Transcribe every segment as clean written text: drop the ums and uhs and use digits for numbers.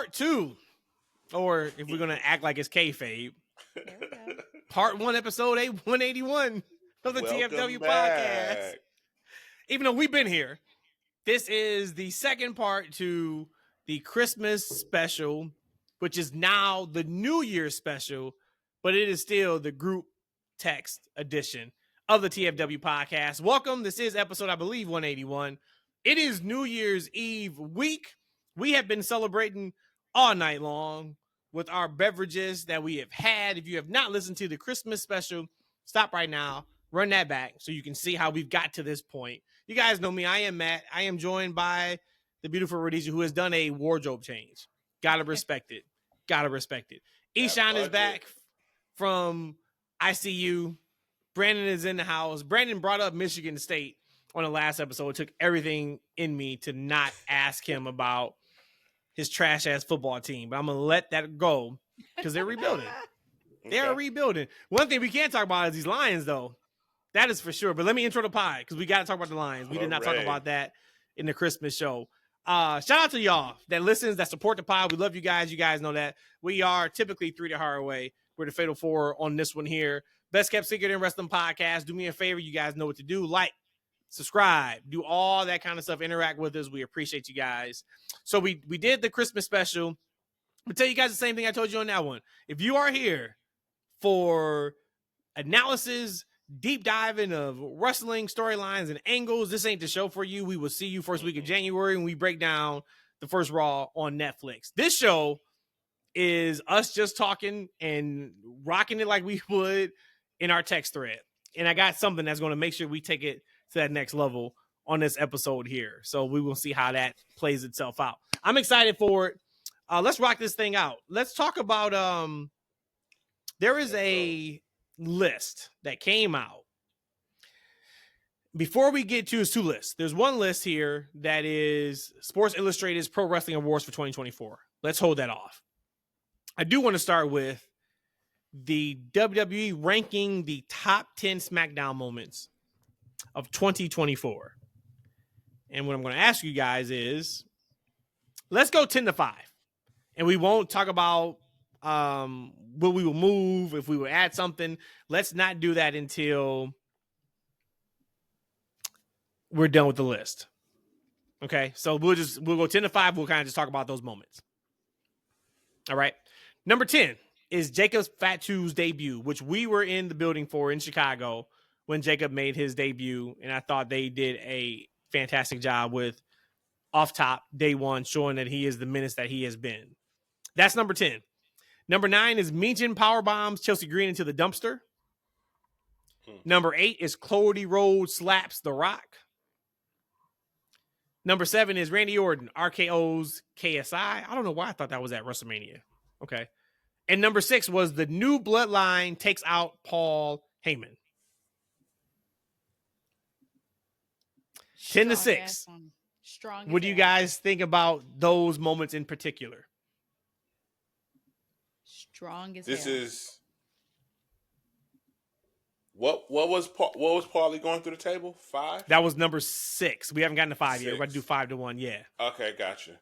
part 2, or if we're gonna act like it's kayfabe, part 1, episode 181 of the TFW podcast. Even though we've been here, this is the second part to the Christmas special, which is now the New Year's special, but it is still the group text edition of the TFW podcast. Welcome. This is episode, I believe, 181. It is New Year's Eve week. We have been celebrating all night long with our beverages that we have had. If you have not listened to the Christmas special, stop right now, run that back so you can see how we've got to this point. You guys know me. I am Matt. I am joined by the beautiful Rhodesia, who has done a wardrobe change. Gotta respect it. Gotta respect it. Eshawn is back from ICU. Brandon is in the house. Brandon brought up Michigan State on the last episode. It took everything in me to not ask him about his trash-ass football team. But I'm going to let that go because they're rebuilding. They are rebuilding. One thing we can't talk about is these Lions, though. That is for sure. But let me intro the pod because we got to talk about the Lions. We did not talk about that in the Christmas show. Shout out to y'all that listens, that support the pod. We love you guys. You guys know that. We are typically 3 the hard way. We're the Fatal 4 on this one here. Best Kept Secret in Wrestling Podcast. Do me a favor. You guys know what to do. Like, subscribe, do all that kind of stuff. Interact with us. We appreciate you guys. So we did the Christmas special. I'll tell you guys the same thing I told you on that one. If you are here for analysis, deep diving of wrestling storylines and angles, this ain't the show for you. We will see you first week of January when we break down the first Raw on Netflix. This show is us just talking and rocking it like we would in our text thread. And I got something that's going to make sure we take it to that next level on this episode here. So we will see how that plays itself out. I'm excited for it. Let's rock this thing out. Let's talk about, there is a list that came out. Before we get to, it's 2 lists. There's one list here that is Sports Illustrated's Pro Wrestling Awards for 2024. Let's hold that off. I do want to start with the WWE ranking the top 10 SmackDown moments of 2024. And what I'm going to ask you guys is, let's go 10-5. And we won't talk about what we will move, if we will add something. Let's not do that until we're done with the list. Okay, so we'll go 10-5. We'll kind of just talk about those moments. All right. Number 10 is Jacob Fatu's debut, which we were in the building for in Chicago when Jacob made his debut. And I thought they did a fantastic job with off top day one, showing that he is the menace that he has been. That's number 10. Number 9 is Meechin powerbombs Chelsea Green into the dumpster. Number 8 is Cody Rhodes slaps The Rock. Number 7 is Randy Orton RKO's KSI. I don't know why I thought that was at WrestleMania. Okay. And number 6 was the New Bloodline takes out Paul Heyman. 10-6. Strong. What do you guys think about those moments in particular? Strong as this hell. Is what was Paulie going through the table? 5? That was number 6. We haven't gotten to 5 yet. We're about to do 5 to 1. Yeah. Okay, gotcha.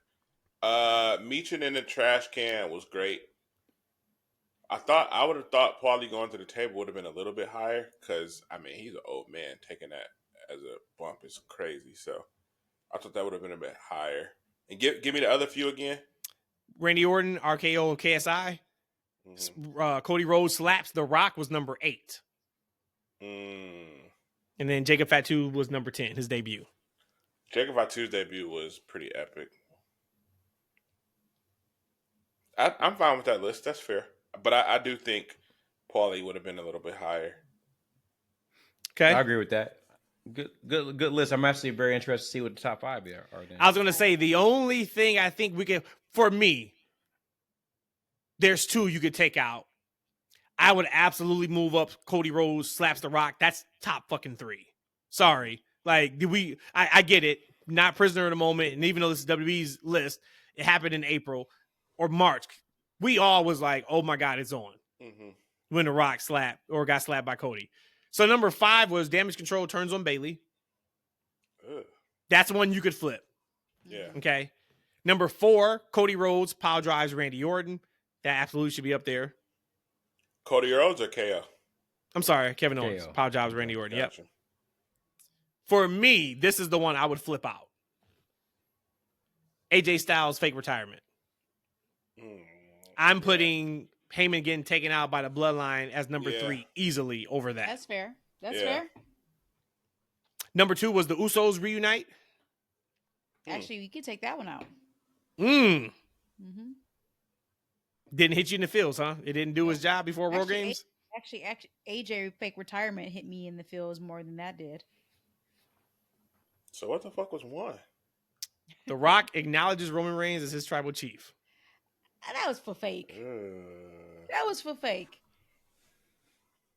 Meechin in the trash can was great. I would have thought Paulie going to the table would have been a little bit higher because I mean he's an old man. Taking that as a bump is crazy. So I thought that would have been a bit higher. And give me the other few again. Randy Orton RKO KSI. Mm-hmm. Cody Rhodes slaps The Rock was number 8. And then Jacob Fatu was number 10, his debut. Jacob Fatu's debut was pretty epic. I'm fine with that list. That's fair. But I do think Paulie would have been a little bit higher. Okay. I agree with that. Good list. I'm actually very interested to see what the top 5 are. Then. I was going to say, the only thing I think we can, for me, there's 2 you could take out. I would absolutely move up Cody Rhodes slaps The Rock. That's top fucking 3. Sorry. Like, I get it. Not prisoner in the moment. And even though this is WWE's list, it happened in April or March. We all was like, oh my God, it's on. When The Rock slapped or got slapped by Cody. So number 5 was Damage Control turns on Bayley. Ugh. That's one you could flip. Yeah. Okay. Number 4, Cody Rhodes pile drives Randy Orton. That absolutely should be up there. Cody Rhodes or KO? I'm sorry, Kevin Owens. KO. Pile drives Randy Orton. Gotcha. Yep. For me, this is the one I would flip out. AJ Styles fake retirement. I'm putting Heyman getting taken out by the Bloodline as number 3 easily over that. That's fair. That's fair. Number 2 was the Usos reunite. Actually, we could take that one out. Didn't hit you in the feels, huh? It didn't do his job before War Games? Actually, AJ fake retirement hit me in the feels more than that did. So what the fuck was 1? The Rock acknowledges Roman Reigns as his tribal chief. That was for fake. That was for fake.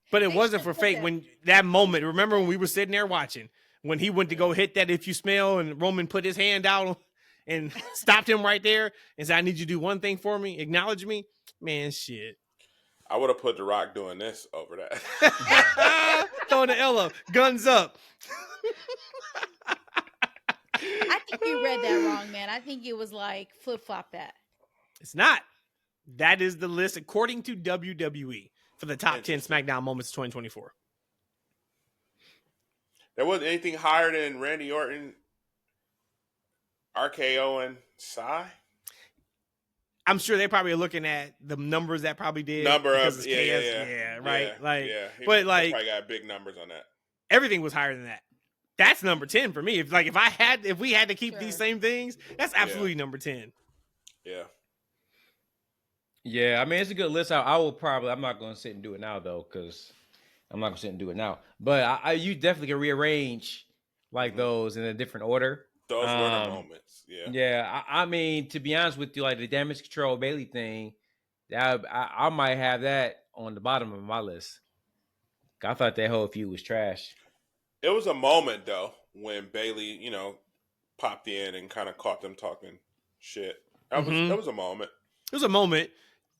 But it wasn't for fake when that moment. Remember when we were sitting there watching when he went to go hit that if you smell and Roman put his hand out and stopped him right there and said, I need you to do one thing for me. Acknowledge me. Man, shit. I would have put The Rock doing this over that. Throwing the L up. Guns up. I think you read that wrong, man. I think it was like flip-flop that. It's not. That is the list according to WWE for the top 10 SmackDown moments of 2024. There wasn't anything higher than Randy Orton, RKO, and Sai. I'm sure they probably are looking at the numbers that probably did. Right. Like, yeah. But like, probably got big numbers on that. Everything was higher than that. That's number 10 for me. If we had to keep these same things, that's absolutely number 10. Yeah. Yeah, I mean, it's a good list. I will probably, I'm not going to sit and do it now, though, because I'm not going to sit and do it now. But you definitely can rearrange like those in a different order. Those were the moments. Yeah. Yeah, I mean, to be honest with you, like the damage control Bailey thing, I might have that on the bottom of my list. I thought that whole feud was trash. It was a moment, though, when Bailey, popped in and kind of caught them talking shit. That was a moment. It was a moment.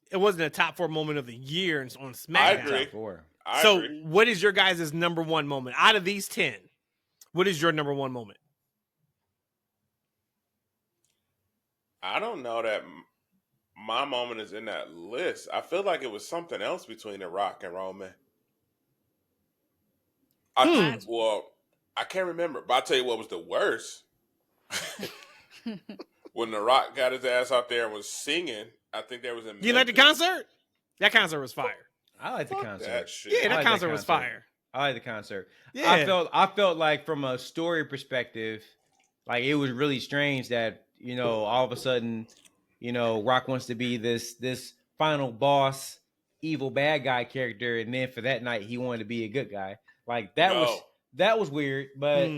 It wasn't a top 4 moment of the year on SmackDown. I agree. So, what is your guys' number 1 moment? Out of these 10, what is your number 1 moment? I don't know that my moment is in that list. I feel like it was something else between The Rock and Roman. I can't remember, but I'll tell you what was the worst. When The Rock got his ass out there and was singing, I think there was a... You like the concert? That concert was fire. I like the concert. That shit. Yeah, that concert was fire. I like the concert. Yeah. I felt like from a story perspective, like it was really strange that, all of a sudden, Rock wants to be this final boss, evil bad guy character, and then for that night he wanted to be a good guy. Like that was weird, but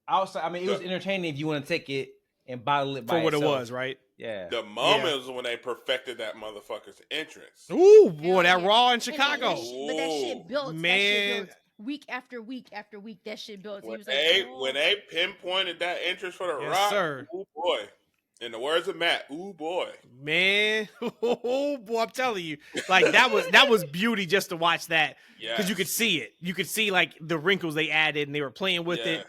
also, I mean, it was entertaining if you want to take it and bottle it by for what itself. it was, right? Yeah. The moment was when they perfected that motherfucker's entrance. Ooh, boy, that Raw in Chicago. But that shit built, man. That shit built week after week after week. That shit built. When they pinpointed that entrance for The Rock, sir. Ooh boy. In the words of Matt, ooh boy. Man, oh boy, I'm telling you, like that was beauty just to watch that because you could see it. You could see like the wrinkles they added and they were playing with it.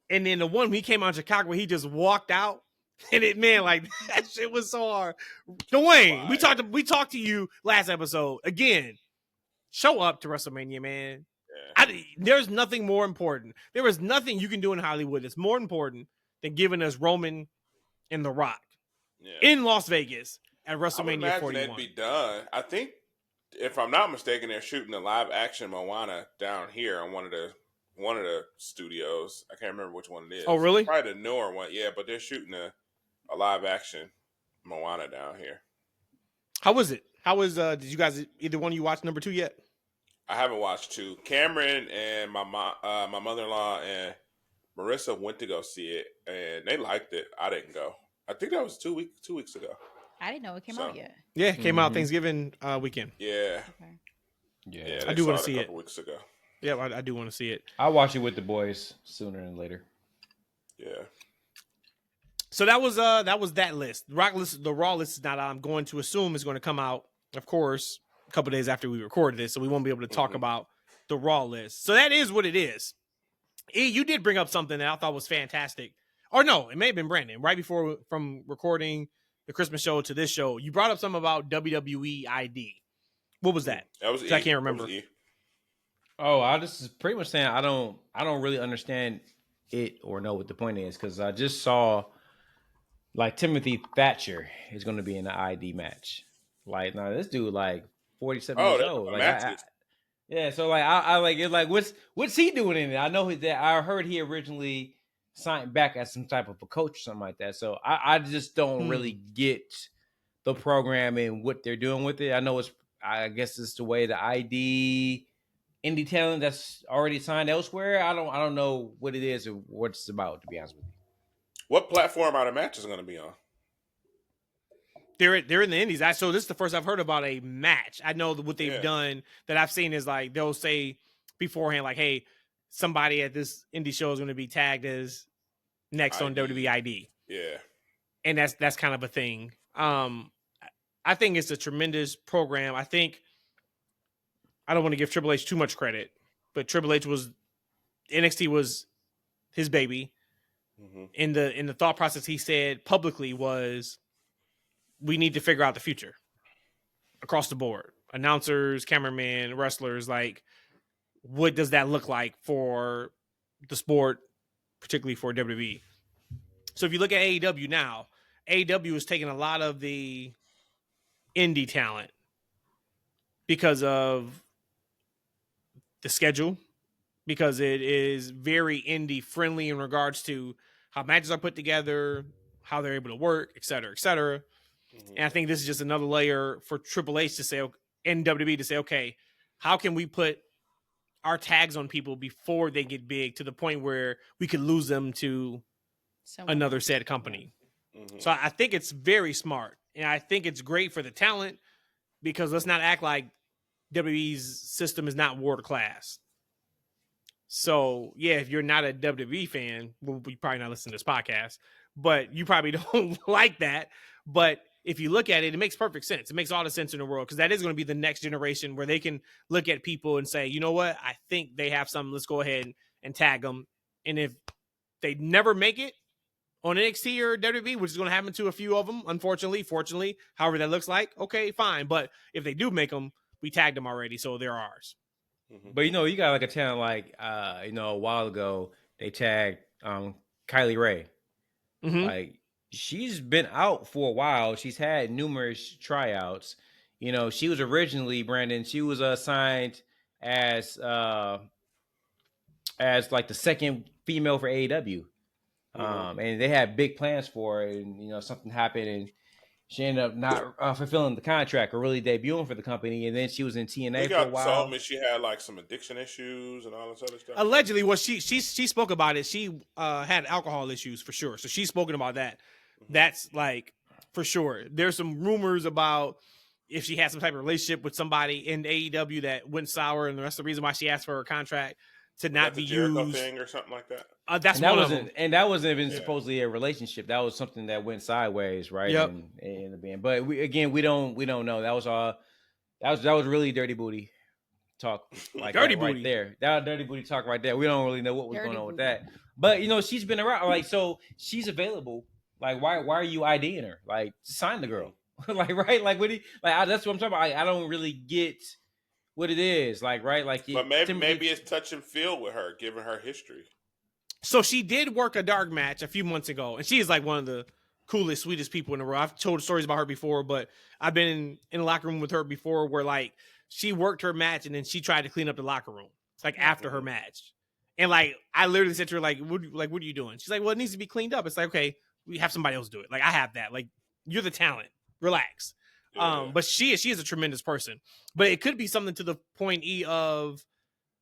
And then the one when he came out of Chicago, he just walked out, and like that shit was so hard. Dwayne, we talked to you last episode again. Show up to WrestleMania, man. Yeah. There's nothing more important. There is nothing you can do in Hollywood that's more important than giving us Roman and The Rock in Las Vegas at WrestleMania 41. That'd be done. I think, if I'm not mistaken, they're shooting a live action Moana down here on one of the studios. I can't remember which one it is. Oh, really? Probably the newer one. Yeah, but they're shooting a live action Moana down here. How was it? How was? Did you guys either one of you watch number 2 yet? I haven't watched 2. Cameron and my mother-in-law and Marissa went to go see it, and they liked it. I didn't go. I think that was 2 weeks ago. I didn't know it came out yet. Yeah, it came out Thanksgiving weekend. Yeah. Okay. Yeah, I do want to see it. A couple weeks ago. Yeah, I do want to see it. I'll watch it with the boys sooner than later. Yeah. So that was that list. The Raw list is not. I'm going to assume is going to come out, of course, a couple days after we recorded this, so we won't be able to talk about the Raw list. So that is what it is. You did bring up something that I thought was fantastic. Or no, it may have been Brandon. Right before from recording, the Christmas show to this show, you brought up something about WWE ID. What was that? That was I can't remember. Oh, I just is pretty much saying I don't really understand it or know what the point is, because I just saw like Timothy Thatcher is going to be in the ID match. Like, now this dude like 47 years old. Like, yeah. So like, I like it. Like, what's he doing in it? I know that I heard he originally signed back as some type of a coach or something like that. So I just don't really get the program and what they're doing with it. I guess it's the way the ID indie talent that's already signed elsewhere. I don't know what it is or what it's about, to be honest with you. What platform are the matches going to be on? They're in the indies. So this is the first I've heard about a match. I know that what they've done that I've seen is like they'll say beforehand, like, hey, somebody at this indie show is going to be tagged as next on WWE ID. Yeah. And that's kind of a thing. I think it's a tremendous program. I think I don't want to give Triple H too much credit, but Triple H NXT was his baby. Mm-hmm. In the thought process he said publicly was, we need to figure out the future across the board. Announcers, cameramen, wrestlers, like, what does that look like for the sport, particularly for WWE? So if you look at AEW now, AEW is taking a lot of the indie talent because of the schedule, because it is very indie friendly in regards to how matches are put together, how they're able to work, et cetera, et cetera. Mm-hmm. And I think this is just another layer for Triple H to say, and WWE to say, okay, how can we put our tags on people before they get big to the point where we could lose them to another said company? Mm-hmm. So I think it's very smart. And I think it's great for the talent, because let's not act like WWE's system is not world class. So, yeah, if you're not a WWE fan, well, you probably not listen to this podcast, but you probably don't like that. But if you look at it, it makes perfect sense. It makes all the sense in the world, because that is going to be the next generation where they can look at people and say, you know what, I think they have something. Let's go ahead and tag them. And if they never make it on NXT or WWE, which is going to happen to a few of them, unfortunately, fortunately, however that looks like, okay, fine. But if they do make them, we tagged them already, so they're ours. But, you got like a talent like, a while ago, they tagged Kylie Ray. Mm-hmm. Like, she's been out for a while. She's had numerous tryouts. She was originally, Brandon, she was assigned as like the second female for AEW. Mm-hmm. And they had big plans for her, and, something happened, and she ended up not fulfilling the contract or really debuting for the company. And then she was in TNA for a while. Told me she had like some addiction issues and all this other stuff. Allegedly, well, she spoke about it. She had alcohol issues for sure. So she's spoken about that. Mm-hmm. That's like for sure. There's some rumors about if she had some type of relationship with somebody in AEW that went sour, and that's the reason why she asked for her contract to not be used. Thing or something like that. That's one of them. And that wasn't even supposedly a relationship. That was something that went sideways, right? Yep. In the band. But we don't know. That was really dirty booty talk. Like dirty booty right there. That was dirty booty talk right there. We don't really know what was going on with that. But she's been around. Like, so she's available. Like, why are you IDing her? Like, sign the girl. Like, right? Like, what? That's what I'm talking about. I don't really get what it is. Like, right? Like, but maybe it's touch and feel with her, given her history. So she did work a dark match a few months ago, and she is like one of the coolest, sweetest people in the world. I've told stories about her before, but I've been in the locker room with her before where like she worked her match and then she tried to clean up the locker room. It's like after her match. And like I literally said to her, like, what are you doing? She's like, well, it needs to be cleaned up. It's like, okay, we have somebody else do it. Like, I have that. Like, you're the talent. Relax. Yeah. But she is a tremendous person. But it could be something to the point of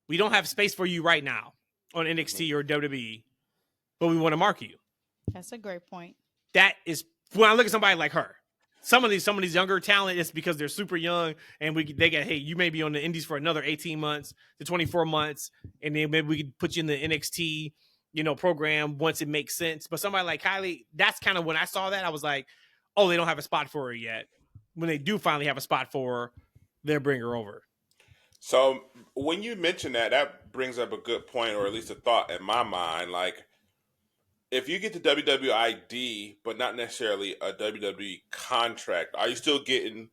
we don't have space for you right now on NXT or WWE, but we want to market you. That's a great point. That is when I look at somebody like her. Some of these younger talent, it's because they're super young, and they get, hey, you may be on the Indies for another 18 months to 24 months, and then maybe we could put you in the NXT, program once it makes sense. But somebody like Kylie, that's kind of when I saw that, I was like, oh, they don't have a spot for her yet. When they do finally have a spot for her, they'll bring her over. So when you mention that brings up a good point, or at least a thought in my mind. Like, if you get the WWE ID, but not necessarily a WWE contract, are you still getting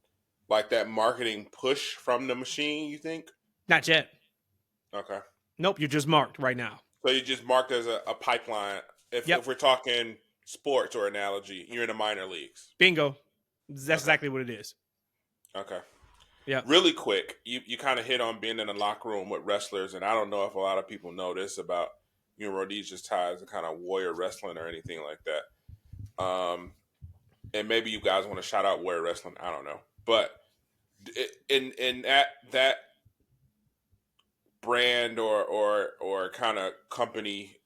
like that marketing push from the machine, you think? Not yet. Okay. Nope, you're just marked right now. So you're just marked as a pipeline. If we're talking sports or analogy, you're in the minor leagues. Bingo. That's exactly what it is. Okay. Yeah. Really quick, you kind of hit on being in the locker room with wrestlers, and I don't know if a lot of people know this about Rhodesia's ties to kind of warrior wrestling or anything like that. And maybe you guys want to shout out warrior wrestling. I don't know, but in that brand or kind of company,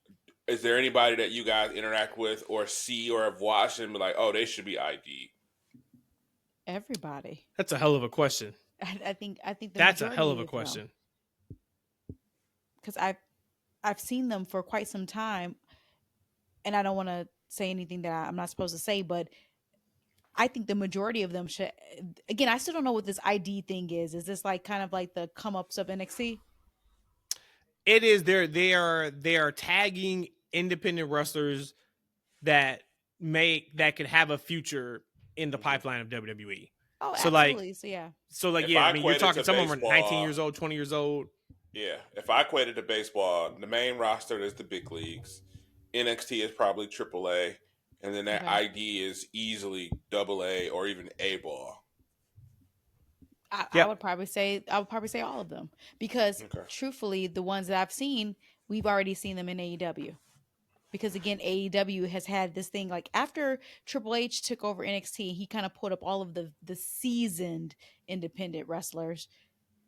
is there anybody that you guys interact with or see or have watched and be like, oh, they should be ID? Everybody. That's a hell of a question. I think that's a hell of a question. Because I've seen them for quite some time, and I don't want to say anything that I'm not supposed to say, but I think the majority of them should. Again, I still don't know what this ID thing is. Is this like kind of like the come ups of NXT? It is. They are tagging independent wrestlers that could have a future in the pipeline of WWE. Oh, so absolutely. I mean, you're talking some of them are 19 years old, 20 years old. Yeah. If I equated to baseball, the main roster is the big leagues. NXT is probably AAA. And then that ID is easily AA or even A ball. I would probably say all of them. Because truthfully, the ones that I've seen, we've already seen them in AEW. Because again, AEW has had this thing like after Triple H took over NXT, he kind of put up all of the seasoned independent wrestlers.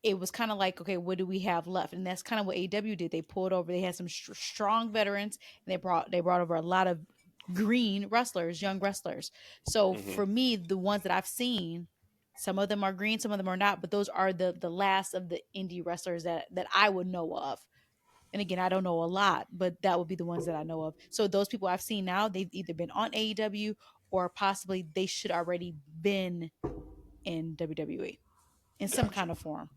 It was kind of like, okay, what do we have left? And that's kind of what AEW did. They pulled over. They had some strong veterans, and they brought over a lot of green wrestlers, young wrestlers. So for me, the ones that I've seen, some of them are green, some of them are not, but those are the last of the indie wrestlers that I would know of. And again, I don't know a lot, but that would be the ones that I know of. So those people I've seen now, they've either been on AEW or possibly they should already been in WWE in some kind of form.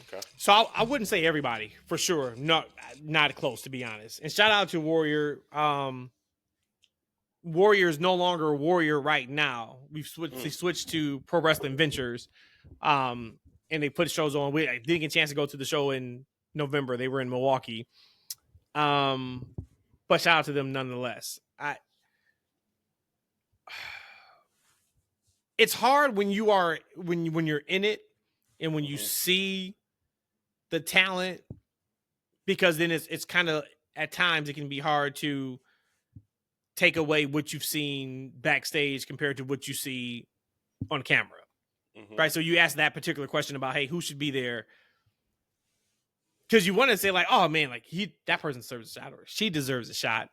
Okay. So I wouldn't say everybody for sure. Not close, to be honest. And shout out to Warrior. Warrior is no longer a Warrior right now. We've switched to Pro Wrestling Ventures, and they put shows on. I didn't get a chance to go to the show in November. They were in Milwaukee, but shout out to them nonetheless. It's hard when you're in it and when you see the talent, because then it's kind of at times it can be hard to take away what you've seen backstage compared to what you see on camera, right? So you ask that particular question about, hey, who should be there? Because you want to say like, oh man, like that person deserves a shot or she deserves a shot.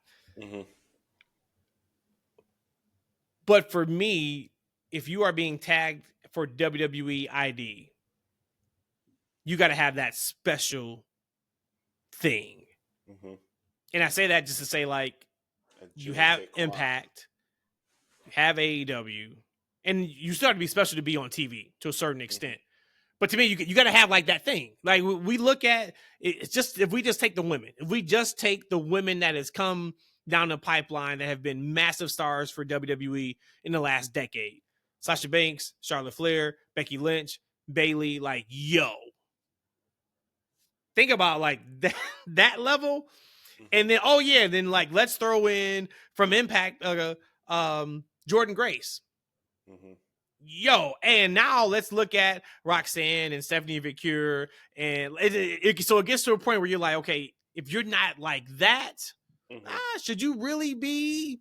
But for me, if you are being tagged for WWE ID, you got to have that special thing. And I say that just to say like, you have Impact, you have AEW, and you start to be special to be on TV to a certain extent. But to me, you got to have like that thing. Like we look at it's just, if we just take the women, that has come down the pipeline that have been massive stars for WWE in the last decade, Sasha Banks, Charlotte Flair, Becky Lynch, Bayley, like, yo, think about like that level. And then, then like, let's throw in from Impact, Jordan Grace. Yo, and now let's look at Roxanne and Stephanie Vicure. And so it gets to a point where you're like, okay, if you're not like that, should you really be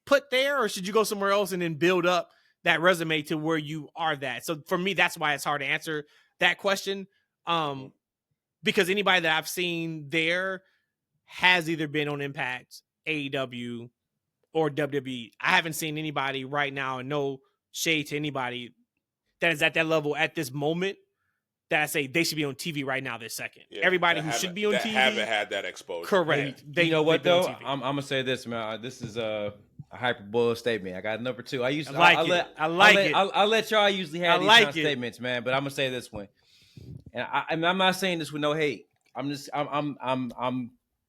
put there, or should you go somewhere else and then build up that resume to where you are that? So for me, that's why it's hard to answer that question. Because anybody that I've seen there has either been on Impact, AEW, or WWE. I haven't seen anybody right now, and no shade to anybody that is at that level at this moment that I say they should be on TV right now this second. Yeah, everybody who should be on TV haven't had that exposure. Correct. You know what though? I'm gonna say this, man. This is a hyperbole statement. I got number two. I'll let y'all usually have these kind of statements, man. But I'm gonna say this one, and I'm not saying this with no hate.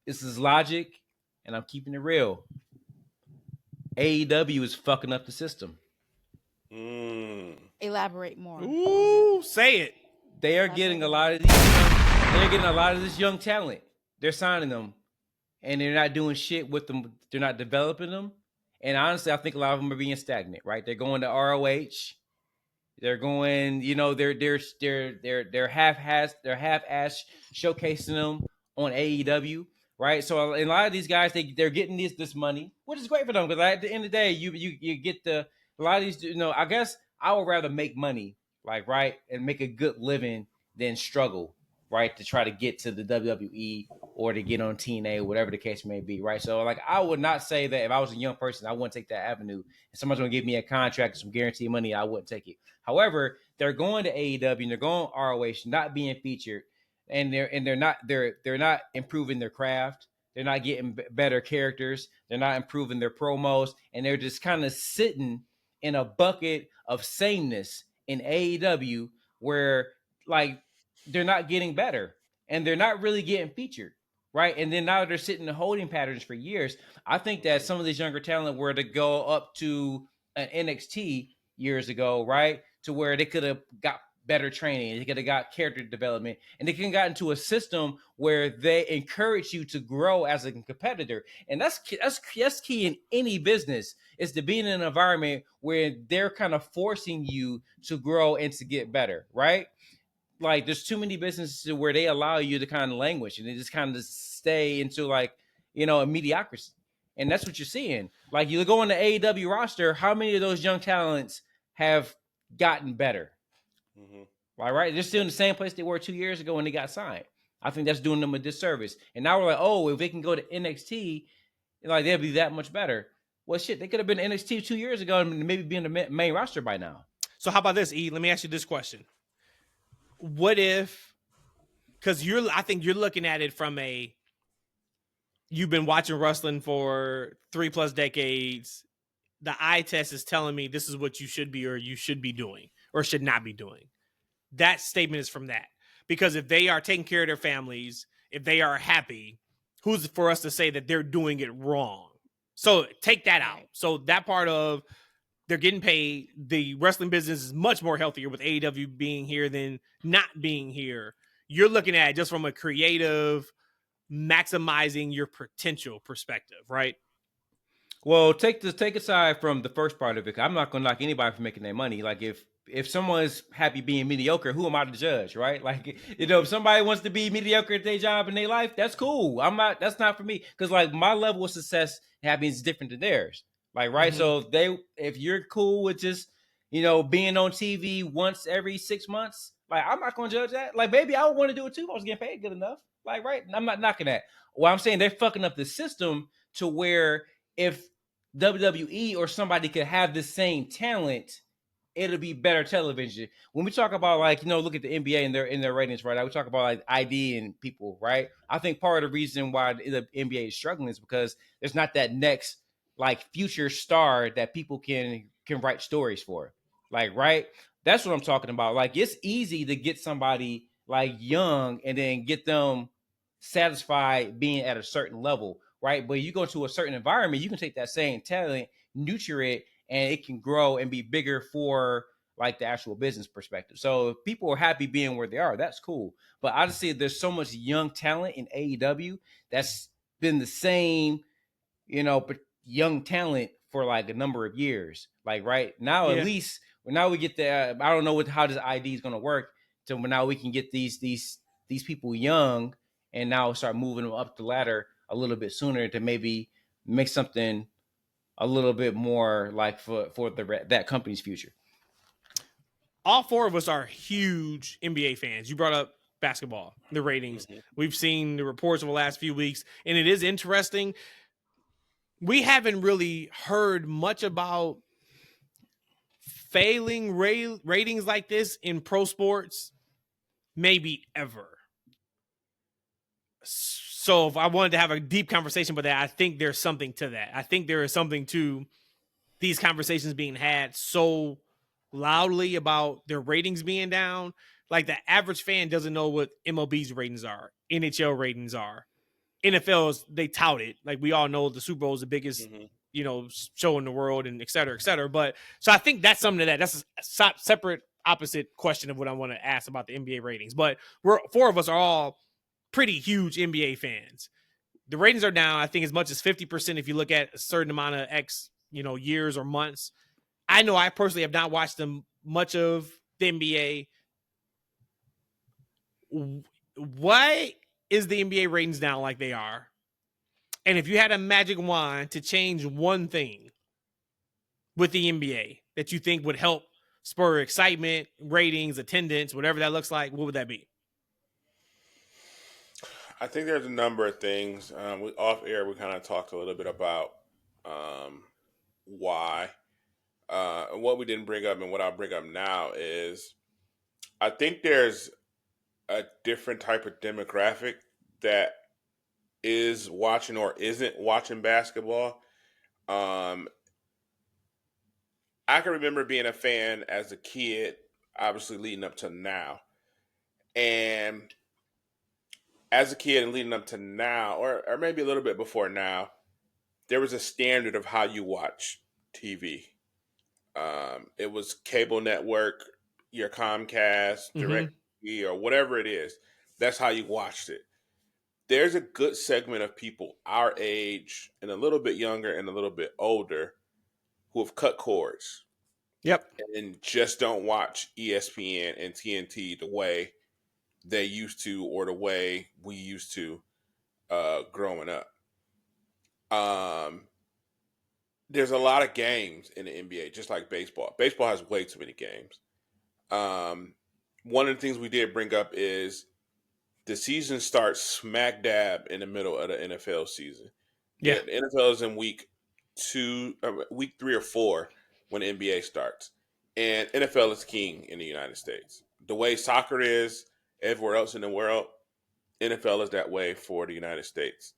This is logic, and I'm keeping it real. AEW is fucking up the system. Elaborate more. Ooh, say it. They are getting a lot of these. They're getting a lot of this young talent. They're signing them, and they're not doing shit with them. They're not developing them. And honestly, I think a lot of them are being stagnant. Right? They're going to ROH. They're going. They're half-ass showcasing them on AEW. Right? So a lot of these guys, they're getting this money, which is great for them. Because at the end of the day, you get a lot of these. I guess I would rather make money, right, and make a good living than struggle, right, to try to get to the WWE or to get on TNA, whatever the case may be, right? So, I would not say that if I was a young person, I wouldn't take that avenue. If somebody's going to give me a contract, some guaranteed money, I wouldn't take it. However, they're going to AEW and they're going ROH, not being featured, and they're not improving their craft. They're not getting better characters. They're not improving their promos, and they're just kind of sitting in a bucket of sameness in AEW where they're not getting better and they're not really getting featured, right? And then now they're sitting in holding patterns for years. I think that some of these younger talent were to go up to an NXT years ago, right, to where they could have got better training, they could have got character development, and they could have gotten into a system where they encourage you to grow as a competitor. And that's key in any business, is to be in an environment where they're kind of forcing you to grow and to get better, right? There's too many businesses where they allow you to kind of languish and they just kind of stay into a mediocrity. And that's what you're seeing. You go on the AEW roster, how many of those young talents have gotten better? Right? They're still in the same place they were 2 years ago when they got signed. I think that's doing them a disservice. And now we're if they can go to NXT, they'll be that much better. Well, shit, they could have been NXT 2 years ago and maybe be in the main roster by now. So how about this, E? Let me ask you this question. What if, because I think you're looking at it from you've been watching wrestling for 3+ decades. The eye test is telling me this is what you should be, or you should be doing, or should not be doing. That statement is from that. Because if they are taking care of their families, if they are happy, who's for us to say that they're doing it wrong? So take that out. So that part of they're getting paid. The wrestling business is much more healthier with AEW being here than not being here. You're looking at it just from a creative, maximizing your potential perspective, right? Well, take aside from the first part of it. I'm not going to knock anybody for making their money. If someone's happy being mediocre, who am I to judge, right? If somebody wants to be mediocre at their job in their life, that's cool. That's not for me. Because my level of success is different than theirs. Right? Mm-hmm. So if you're cool with just, being on TV once every 6 months, I'm not going to judge that. Maybe I would want to do it too if I was getting paid good enough. Right? I'm not knocking that. Well, I'm saying they're fucking up the system to where if WWE or somebody could have the same talent, it'll be better television. When we talk about look at the NBA and their ratings, right? We talk about ID and people, right? I think part of the reason why the NBA is struggling is because there's not that next future star that people can write stories for. Right? That's what I'm talking about. It's easy to get somebody young and then get them satisfied being at a certain level, right? But you go to a certain environment, you can take that same talent, nurture it, and it can grow and be bigger for the actual business perspective. So if people are happy being where they are, that's cool. But I just see there's so much young talent in AEW that's been the same, young talent for a number of years. Right now, at least now we get the I don't know how this ID is going to work. So now we can get these people young and now start moving them up the ladder a little bit sooner to maybe make something a little bit more for that company's future. All four of us are huge NBA fans. You brought up basketball, the ratings. Mm-hmm. We've seen the reports of the last few weeks, and it is interesting. We haven't really heard much about failing ratings like this in pro sports, maybe ever. So if I wanted to have a deep conversation about that, I think there's something to that. I think there is something to these conversations being had so loudly about their ratings being down. The average fan doesn't know what MLB's ratings are, NHL ratings are. NFL they tout it. Like we all know the Super Bowl is the biggest, show in the world, and et cetera, et cetera. But so I think that's something that's a separate opposite question of what I want to ask about the NBA ratings. But four of us are all pretty huge NBA fans. The ratings are down, I think, as much as 50% if you look at a certain amount of years or months. I know I personally have not watched them much of the NBA. Why is the NBA ratings down like they are? And if you had a magic wand to change one thing with the NBA that you think would help spur excitement, ratings, attendance, whatever that looks like, what would that be? I think there's a number of things. Off air, we kind of talked a little bit about why. What we didn't bring up and what I'll bring up now is I think there's a different type of demographic that is watching or isn't watching basketball. I can remember being a fan as a kid, obviously leading up to now. And as a kid and leading up to now, or maybe a little bit before now, there was a standard of how you watch TV. It was cable network, your Comcast, DirecTV, or whatever it is. That's how you watched it. There's a good segment of people our age and a little bit younger and a little bit older who have cut cords. Yep. And just don't watch ESPN and TNT the way they used to or the way we used to growing up. There's a lot of games in the NBA, just like baseball. Baseball has way too many games. One of the things we did bring up is the season starts smack dab in the middle of the NFL season. Yeah. The NFL is in week 3 or 4 when the NBA starts. And NFL is king in the United States. The way soccer is everywhere else in the world, NFL is that way for the United States.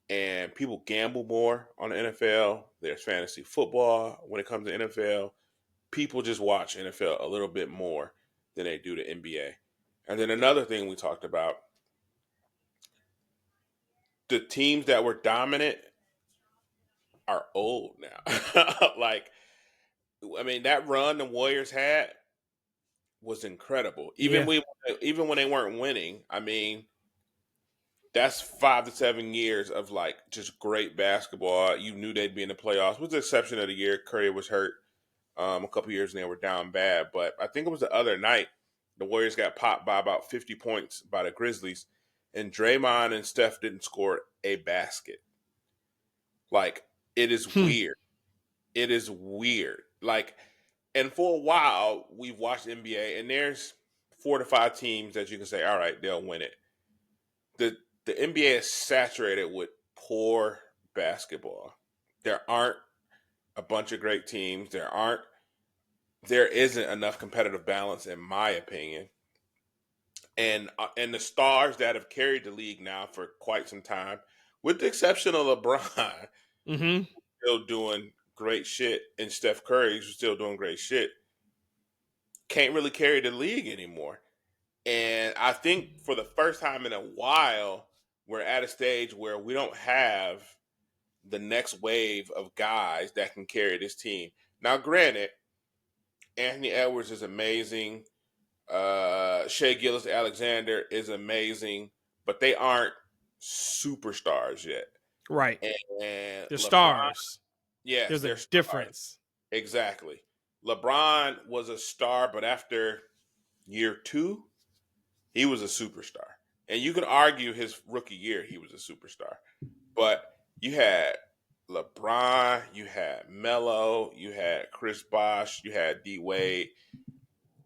And people gamble more on the NFL. There's fantasy football when it comes to NFL. People just watch NFL a little bit more than they do the NBA. And then another thing we talked about, the teams that were dominant are old now. That run the Warriors had was incredible. Even when they weren't winning, that's 5 to 7 years of just great basketball. You knew they'd be in the playoffs, with the exception of the year Curry was hurt. A couple years and they were down bad. But I think it was the other night, the Warriors got popped by about 50 points by the Grizzlies, and Draymond and Steph didn't score a basket. It is weird. It is weird. And for a while, we've watched NBA, and there's 4 to 5 teams that you can say, all right, they'll win it. The NBA is saturated with poor basketball. There aren't a bunch of great teams. There isn't enough competitive balance, in my opinion. And the stars that have carried the league now for quite some time, with the exception of LeBron, still doing great shit, and Steph Curry, who's still doing great shit, can't really carry the league anymore. And I think for the first time in a while, we're at a stage where we don't have the next wave of guys that can carry this team. Now, granted, Anthony Edwards is amazing. Shai Gilgeous-Alexander is amazing, but they aren't superstars yet. Right. And they're stars. Yeah. There's a difference. Exactly. LeBron was a star, but after year 2, he was a superstar. And you can argue his rookie year, he was a superstar. But you had LeBron, you had Melo, you had Chris Bosh, you had D Wade.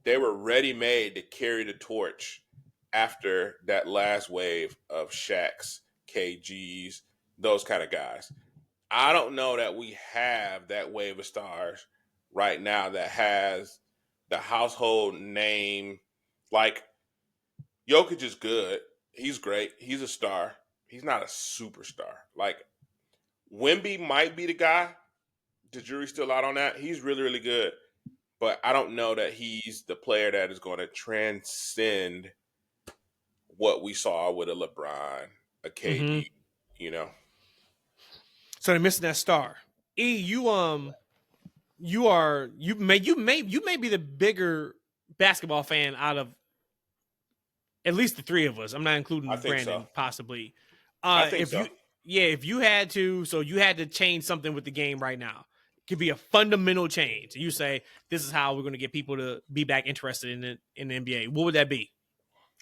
They were ready-made to carry the torch after that last wave of Shaqs, KGs, those kind of guys. I don't know that we have that wave of stars right now that has the household name. Jokic is good. He's great. He's a star. He's not a superstar. Wemby might be the guy. The jury's still out on that. He's really, really good. But I don't know that he's the player that is going to transcend what we saw with a LeBron, a KD, You know. So they're missing that star. You may be the bigger basketball fan out of at least the three of us. I'm not including Brandon, possibly. I think so. If you had to change something with the game right now. It could be a fundamental change. You say this is how we're going to get people to be back interested in the NBA. What would that be?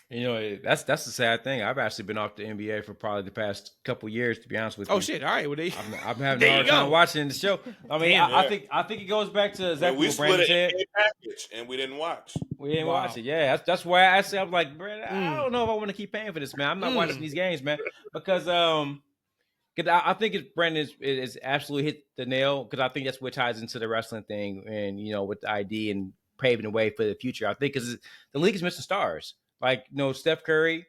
You know, that's the sad thing. I've actually been off the NBA for probably the past couple years, to be honest with you. Oh shit! All right, well, I'm having a hard time watching the show. I mean, I think it goes back to exactly what Brandon said. Package and we didn't watch. We didn't watch it. Yeah, that's why I said I'm like, Brandon, I don't know if I want to keep paying for this, man. I'm not watching these games, man, because I think Brandon is absolutely hit the nail, because I think that's what ties into the wrestling thing, and you know, with the ID and paving the way for the future. I think because the league is missing stars. Like, you know, Steph Curry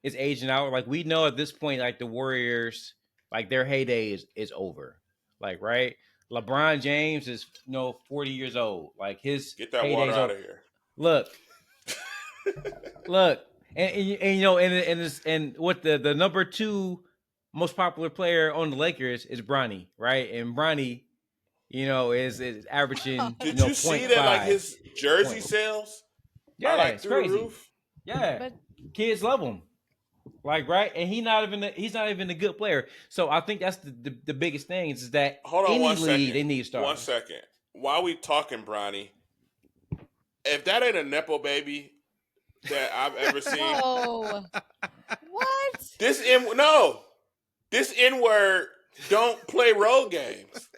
is aging out. Like, we know at this point, like, the Warriors, like, their heyday is over. Like, right? LeBron James is, 40 years old. Like, his get that water out of here. Look, and you know, and what the number 2 most popular player on the Lakers is Bronny, right? And Bronny, you know, is averaging. Did you see that? Like, his jersey sales? Yeah, are, like, it's crazy. The roof? Yeah, but kids love him, like, right, and he's not even a good player. So I think that's the biggest thing is that they need stars. 1 second, while we talking, Bronny, if that ain't a nepo baby that I've ever seen, what? This N-word don't play road games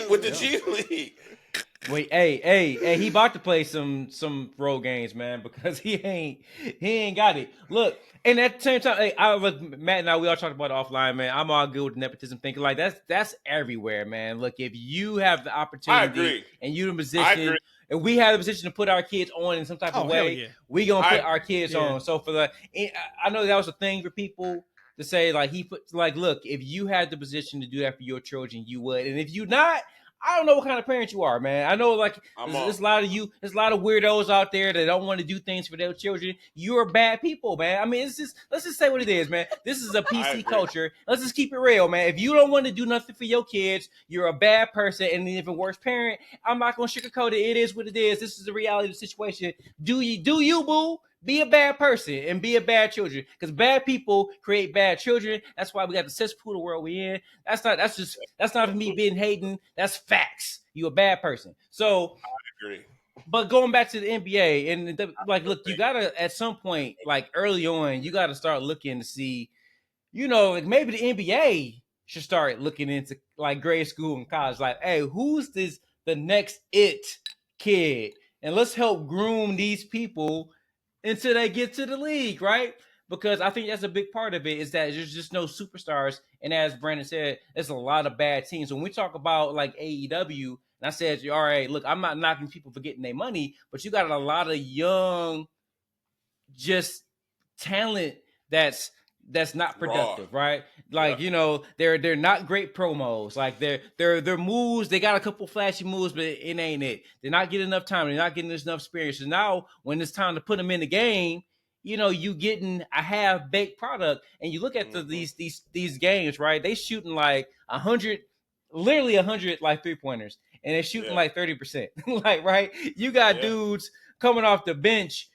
with the G League. Wait, hey, he about to play some road games, man, because he ain't got it. Look, and at the same time, hey, Matt and I, we all talked about it offline, man. I'm all good with nepotism thinking. Like, that's everywhere, man. Look, if you have the opportunity and you're in a position, and we have the position to put our kids on in some type of way, we gonna put our kids on. So I know that was a thing for people to say, like, look, if you had the position to do that for your children, you would, and if you not, I don't know what kind of parent you are, man. I know, like, there's a lot of weirdos out there that don't want to do things for their children. You're bad people, man. I mean, let's just say what it is, man. This is a PC culture. Let's just keep it real, man. If you don't want to do nothing for your kids, you're a bad person and an even worse parent. I'm not gonna sugarcoat it. It is what it is. This is the reality of the situation. Do you, boo? Be a bad person and be a bad children, because bad people create bad children. That's why we got the cesspool the world we in. That's not me being hating. That's facts. You a bad person. So I agree. But going back to the NBA and look, you gotta at some point, like early on, you gotta start looking to see, like maybe the NBA should start looking into like grade school and college. Like, hey, who's the next it kid? And let's help groom these people until they get to the league, right? Because I think that's a big part of it, is that there's just no superstars. And as Brandon said, there's a lot of bad teams. When we talk about like AEW, and I said, all right, look, I'm not knocking people for getting their money, but you got a lot of young, just talent that's not productive, right? Like, they're not great promos. Like their moves, they got a couple flashy moves, but it ain't it. They're not getting enough time. They're not getting enough experience. So now when it's time to put them in the game, you getting a half-baked product. And you look at these games, right? They shooting like 100 like three-pointers, and they're shooting like 30%. Like, right? You got dudes coming off the bench,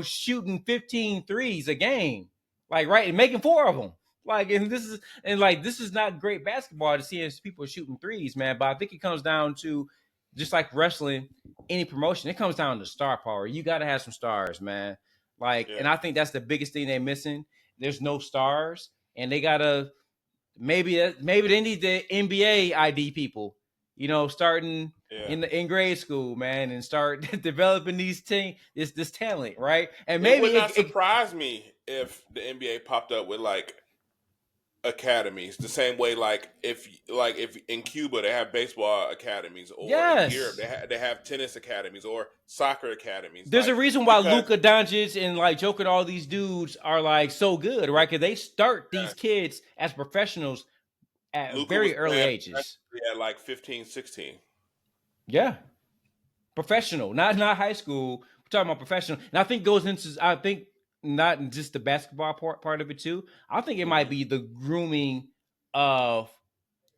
shooting 15 threes a game. Like, right, and making 4 of them. Like, and this is not great basketball to see people shooting threes, man. But I think it comes down to, just like wrestling, any promotion, it comes down to star power. You got to have some stars, man. Like, and I think that's the biggest thing they're missing. There's no stars, and they gotta maybe they need the NBA ID people, starting in grade school, man, and start developing this talent, right? And maybe it would not surprise me if the NBA popped up with like academies, the same way like if in Cuba they have baseball academies, or in Europe they have tennis academies or soccer academies. There's a reason why Luka Doncic and like Joker and all these dudes are like so good, right? Because they start these kids as professionals at very early ages. At like 15, 16. Yeah. Professional, not high school. We're talking about professional. And I think goes into, not just the basketball part of it too. I think it might be the grooming of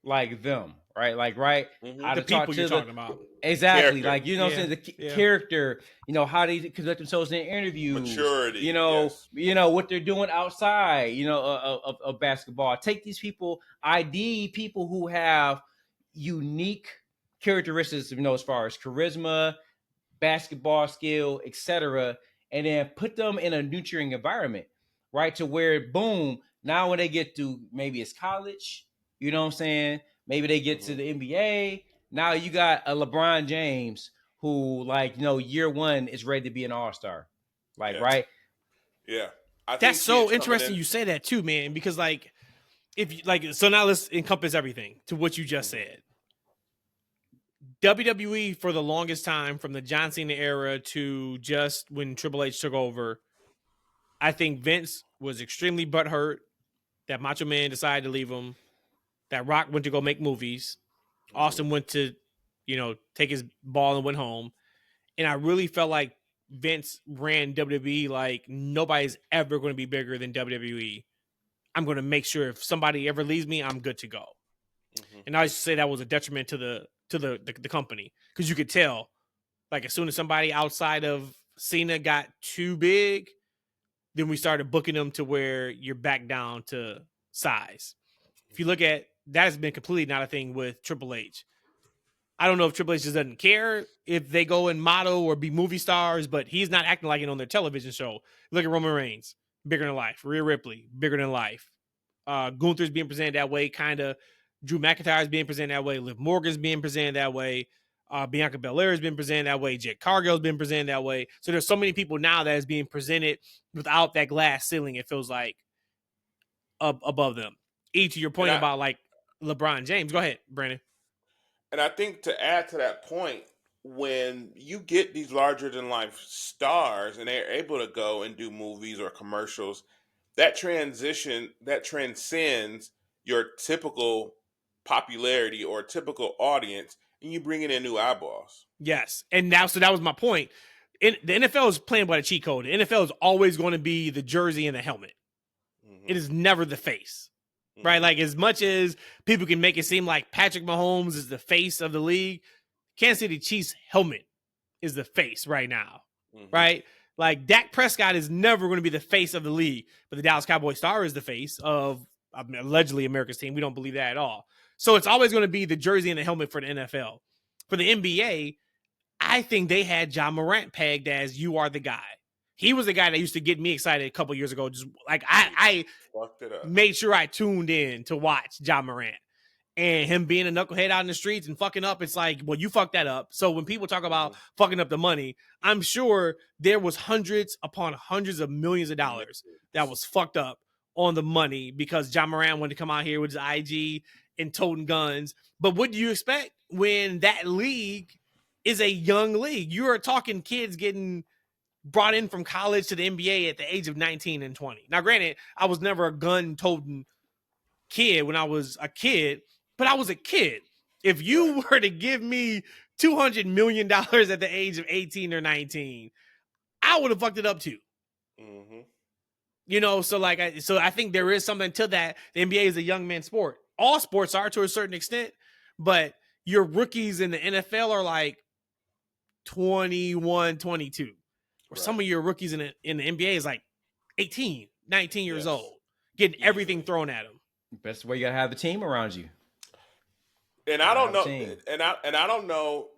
like them, right? Like, right? The people you're talking about. Exactly. Character. Like, you know what I'm saying? The character, you know, how they conduct themselves in interviews. Maturity. You know, what they're doing outside, you know, of basketball. Take these people, ID people who have unique characteristics, you know, as far as charisma, basketball skill, etc., and then put them in a nurturing environment, right? To where, boom, now when they get to maybe it's college, you know what I'm saying? Maybe they get to the NBA. Now you got a LeBron James who, like, you know, year one is ready to be an all-star. Like, right? Yeah. That's so interesting you say that too, man, because like, if you like, so now let's encompass everything to what you just said. WWE for the longest time, from the John Cena era to just when Triple H took over, I think Vince was extremely butthurt that Macho Man decided to leave him, that Rock went to go make movies, Austin went to, you know, take his ball and went home. And I really felt like Vince ran WWE like nobody's ever going to be bigger than WWE. I'm going to make sure if somebody ever leaves me, I'm good to go. And I used to say that was a detriment to the company, because you could tell, like, as soon as somebody outside of Cena got too big, then we started booking them to where you're back down to size. If you look at that, has been completely not a thing with Triple H. I don't know if Triple H just doesn't care if they go and model or be movie stars, but he's not acting like it on their television show. Look at Roman Reigns, bigger than life. Rhea Ripley, bigger than life. Gunther's being presented that way, kind of. Drew McIntyre's being presented that way. Liv Morgan's being presented that way. Bianca Belair's been presented that way. Jade Cargill's been presented that way. So there's so many people now that is being presented without that glass ceiling, it feels like, above them. To your point about, like, LeBron James. Go ahead, Brandon. And I think to add to that point, when you get these larger than life stars and they're able to go and do movies or commercials, that transcends your typical popularity or typical audience, and you bring in new eyeballs. Yes. And now, so that was my point. The NFL is playing by the cheat code. The NFL is always going to be the jersey and the helmet. It is never the face. Right? Like, as much as people can make it seem like Patrick Mahomes is the face of the league, Kansas City Chiefs helmet is the face right now. Right? Like, Dak Prescott is never going to be the face of the league, but the Dallas Cowboy star is the face of, allegedly, America's team. We don't believe that at all. So it's always going to be the jersey and the helmet for the NFL. For the NBA, I think they had Ja Morant pegged as "you are the guy." He was the guy that used to get me excited a couple years ago. Just like I made sure I tuned in to watch Ja Morant. And him being a knucklehead out in the streets and fucking up, it's like, well, you fucked that up. So when people talk about fucking up the money, I'm sure there was hundreds upon hundreds of millions of dollars that was fucked up on the money because Ja Morant wanted to come out here with his IG and toting guns. But what do you expect when that league is a young league? You are talking kids getting brought in from college to the NBA at the age of 19 and 20. Now, granted, I was never a gun-toting kid when I was a kid, but I was a kid. If you were to give me $200 million at the age of 18 or 19, I would have fucked it up too. You know, so like, I think there is something to that. The NBA is a young man's sport. All sports are to a certain extent, but your rookies in the NFL are like 21, 22. Or some of your rookies in the NBA is like 18, 19 years old, getting everything thrown at them. Best way you gotta have the team around you. And I don't know, and I don't know.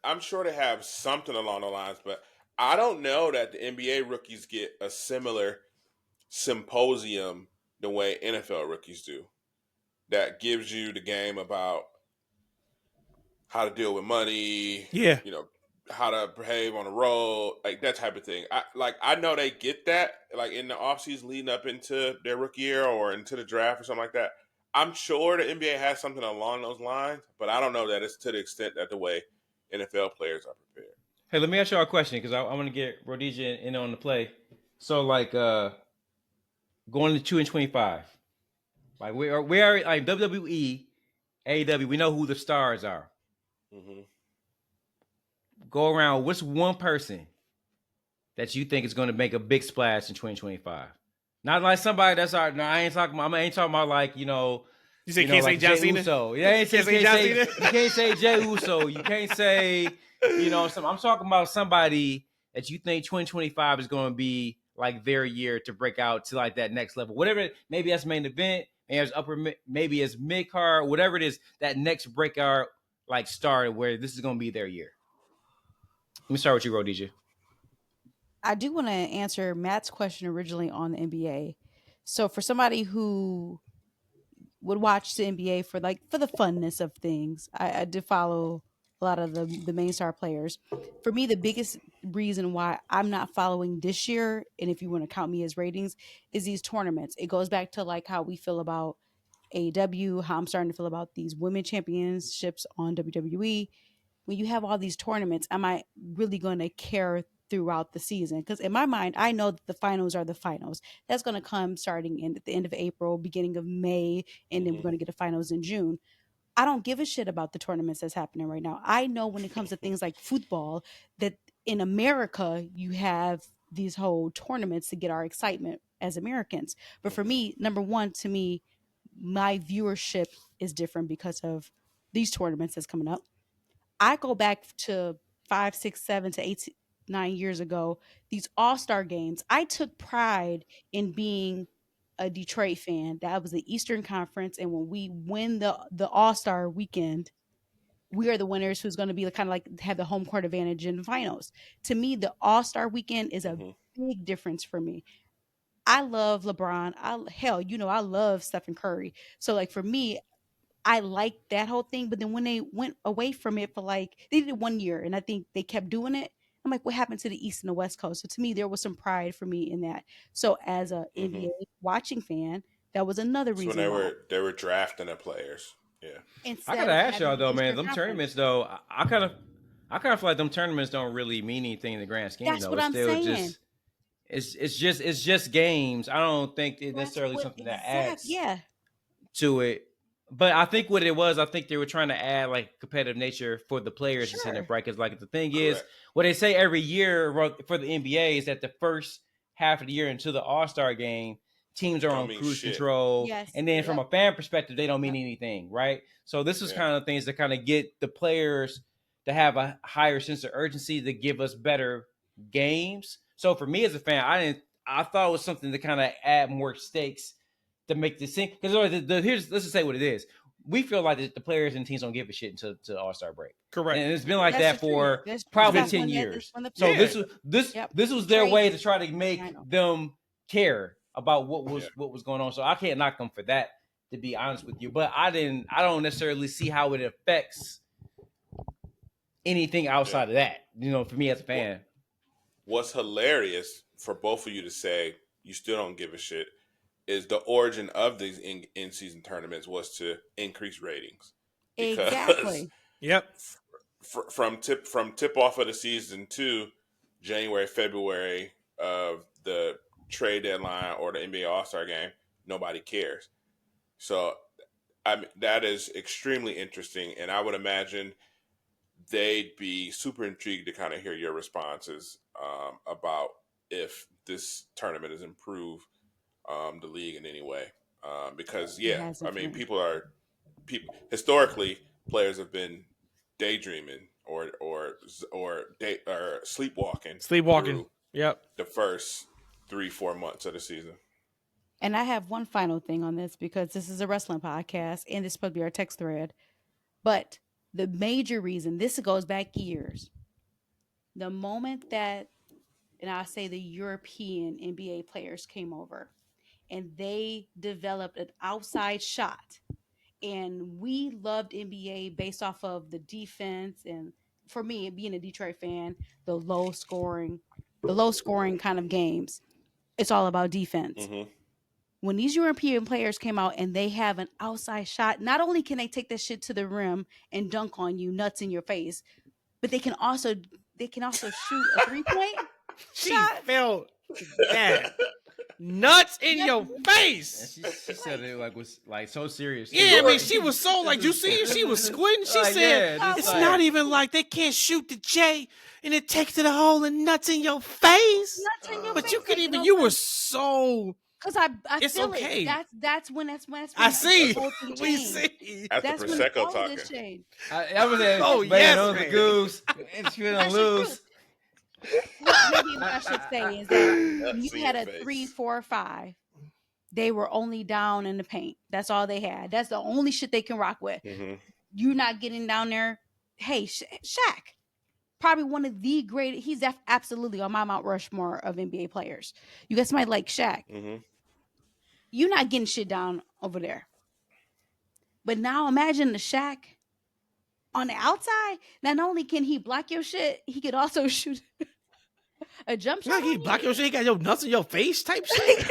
I'm sure they have something along the lines, but I don't know that the NBA rookies get a similar symposium the way NFL rookies do. That gives you the game about how to deal with money. Yeah, you know, how to behave on the road, like that type of thing. I know they get that, like in the offseason leading up into their rookie year or into the draft or something like that. I'm sure the NBA has something along those lines, but I don't know that it's to the extent that the way NFL players are prepared. Hey, let me ask y'all a question because I want to get Rhodesia in on the play. So, like, going to 2-25, like we are like WWE, AEW. We know who the stars are. Go around. What's one person that you think is going to make a big splash in 2025? Not like somebody that's our. No, I ain't talking about like, you know, You say can't say John Cena? Uso. Yeah, you can't say John Cena. You can't say Jey Uso. You can't say, I'm talking about somebody that you think 2025 is going to be like their year to break out to like that next level. Whatever, maybe that's main event, maybe it's mid card, whatever it is, that next breakout like star where this is going to be their year. Let me start with you, Rhodesia. I do want to answer Matt's question originally on the NBA. So for somebody who would watch the NBA for the funness of things, I did follow a lot of the main star players. For me, the biggest reason why I'm not following this year, and if you want to count me as ratings, is these tournaments. It goes back to like how we feel about AEW, how I'm starting to feel about these women championships on WWE. When you have all these tournaments, am I really going to care throughout the season? Because in my mind, I know that the finals are the finals. That's going to come starting at the end of April, beginning of May, and then we're going to get the finals in June. I don't give a shit about the tournaments that's happening right now. I know when it comes to things like football, that in America, you have these whole tournaments to get our excitement as Americans. But for me, number one, to me, my viewership is different because of these tournaments that's coming up. I go back to 5, 6, 7 to 8, 9 years ago, these all-star games. I took pride in being a Detroit fan. That was the Eastern Conference, and when we win the all-star weekend, we are the winners who's going to be kind of like have the home court advantage in the finals. To me, the all-star weekend is a big difference for me. I love LeBron. I love Stephen Curry. So like for me, I like that whole thing. But then when they went away from it for they did it 1 year, and I think they kept doing it. I'm like, what happened to the East and the West Coast? So to me, there was some pride for me in that. So as a NBA watching fan, that was another reason. When they were drafting the players. Yeah. I gotta ask y'all though, man. Them tournaments though, I kind of feel like them tournaments don't really mean anything in the grand scheme. That's what I'm saying. It's just games. I don't think it's necessarily something that adds to it. But I think what it was, I think they were trying to add like competitive nature for the players to send it right. Because like the thing is, what they say every year for the NBA is that the first half of the year into the All-Star game, teams are on cruise control. Yes. And then from a fan perspective, they don't mean anything, right? So this was kind of things that kind of get the players to have a higher sense of urgency to give us better games. So for me as a fan, I thought it was something to kind of add more stakes to make this thing. Because let's just say what it is. We feel like the players and teams don't give a shit until the All-Star break. Correct. And it's been like that for probably 10 years. So this was their way to try to make them care about what was going on. So I can't knock them for that, to be honest with you. But I don't necessarily see how it affects anything outside of that, for me as a fan. What's hilarious for both of you to say you still don't give a shit is the origin of these in-season tournaments was to increase ratings. Exactly. Yep. From tip off of the season to January, February of the trade deadline or the NBA All-Star game, nobody cares. So that is extremely interesting, and I would imagine they'd be super intrigued to kind of hear your responses about if this tournament has improved the league in any way. Because historically players have been daydreaming or sleepwalking. Yep. The first 3-4 months of the season. And I have one final thing on this because this is a wrestling podcast and this is supposed to be our text thread. But the major reason, this goes back years, the moment that, and I say the European NBA players came over and they developed an outside shot, and we loved NBA based off of the defense, and for me, being a Detroit fan, the low scoring kind of games, it's all about defense. Mm-hmm. When these European players came out and they have an outside shot, not only can they take that shit to the rim and dunk on you, nuts in your face, but they can also shoot a 3-point shot. Felt that nuts in your face. She said it was so serious. Yeah, I mean, she was so you see her? She was squinting. She said, it's not even like they can't shoot the J and it takes to the hole and nuts in your face. Nuts in your but face. you could even, you were so Because I it's feel okay. it. That's when I see. We see. That's the Prosecco talking. I was there. Oh, yes, on the goose. It's feeling loose. Maybe what I should say is that when you had a 3, 4, 5, they were only down in the paint. That's all they had. That's the only shit they can rock with. Mm-hmm. You're not getting down there. Hey, Shaq, probably one of the greatest. He's absolutely on my Mount Rushmore of NBA players. You got somebody like Shaq. Mm-hmm. You're not getting shit down over there. But now imagine the Shaq on the outside. Not only can he block your shit, he could also shoot a jump shot. He block your shit. He got your nuts in your face type shit.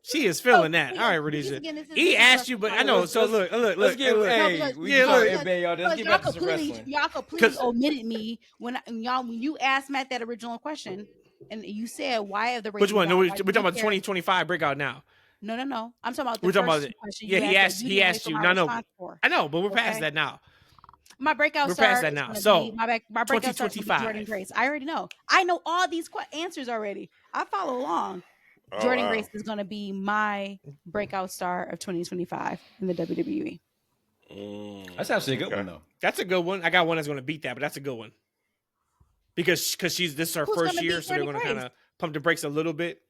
She is feeling that. All right, Rhodesia. He asked you, but I know. So look. Let's get NBA, y'all. Let's get back to some wrestling. Y'all completely omitted me when you asked Matt that original question, and you said why are the ratings? Which one? No, we're talking about 2025 breakout now. No. I'm talking about the first question. Yeah, he asked you. No. I know, but we're past that now. My breakout we're star past that now. So my breakout star is Jordan Grace. I already know. I know all these answers already. I follow along. Jordan Grace is going to be my breakout star of 2025 in the WWE. That's actually a good one, though. That's a good one. I got one that's going to beat that, but that's a good one. Because this is her first year, so they're going to kind of pump the brakes a little bit.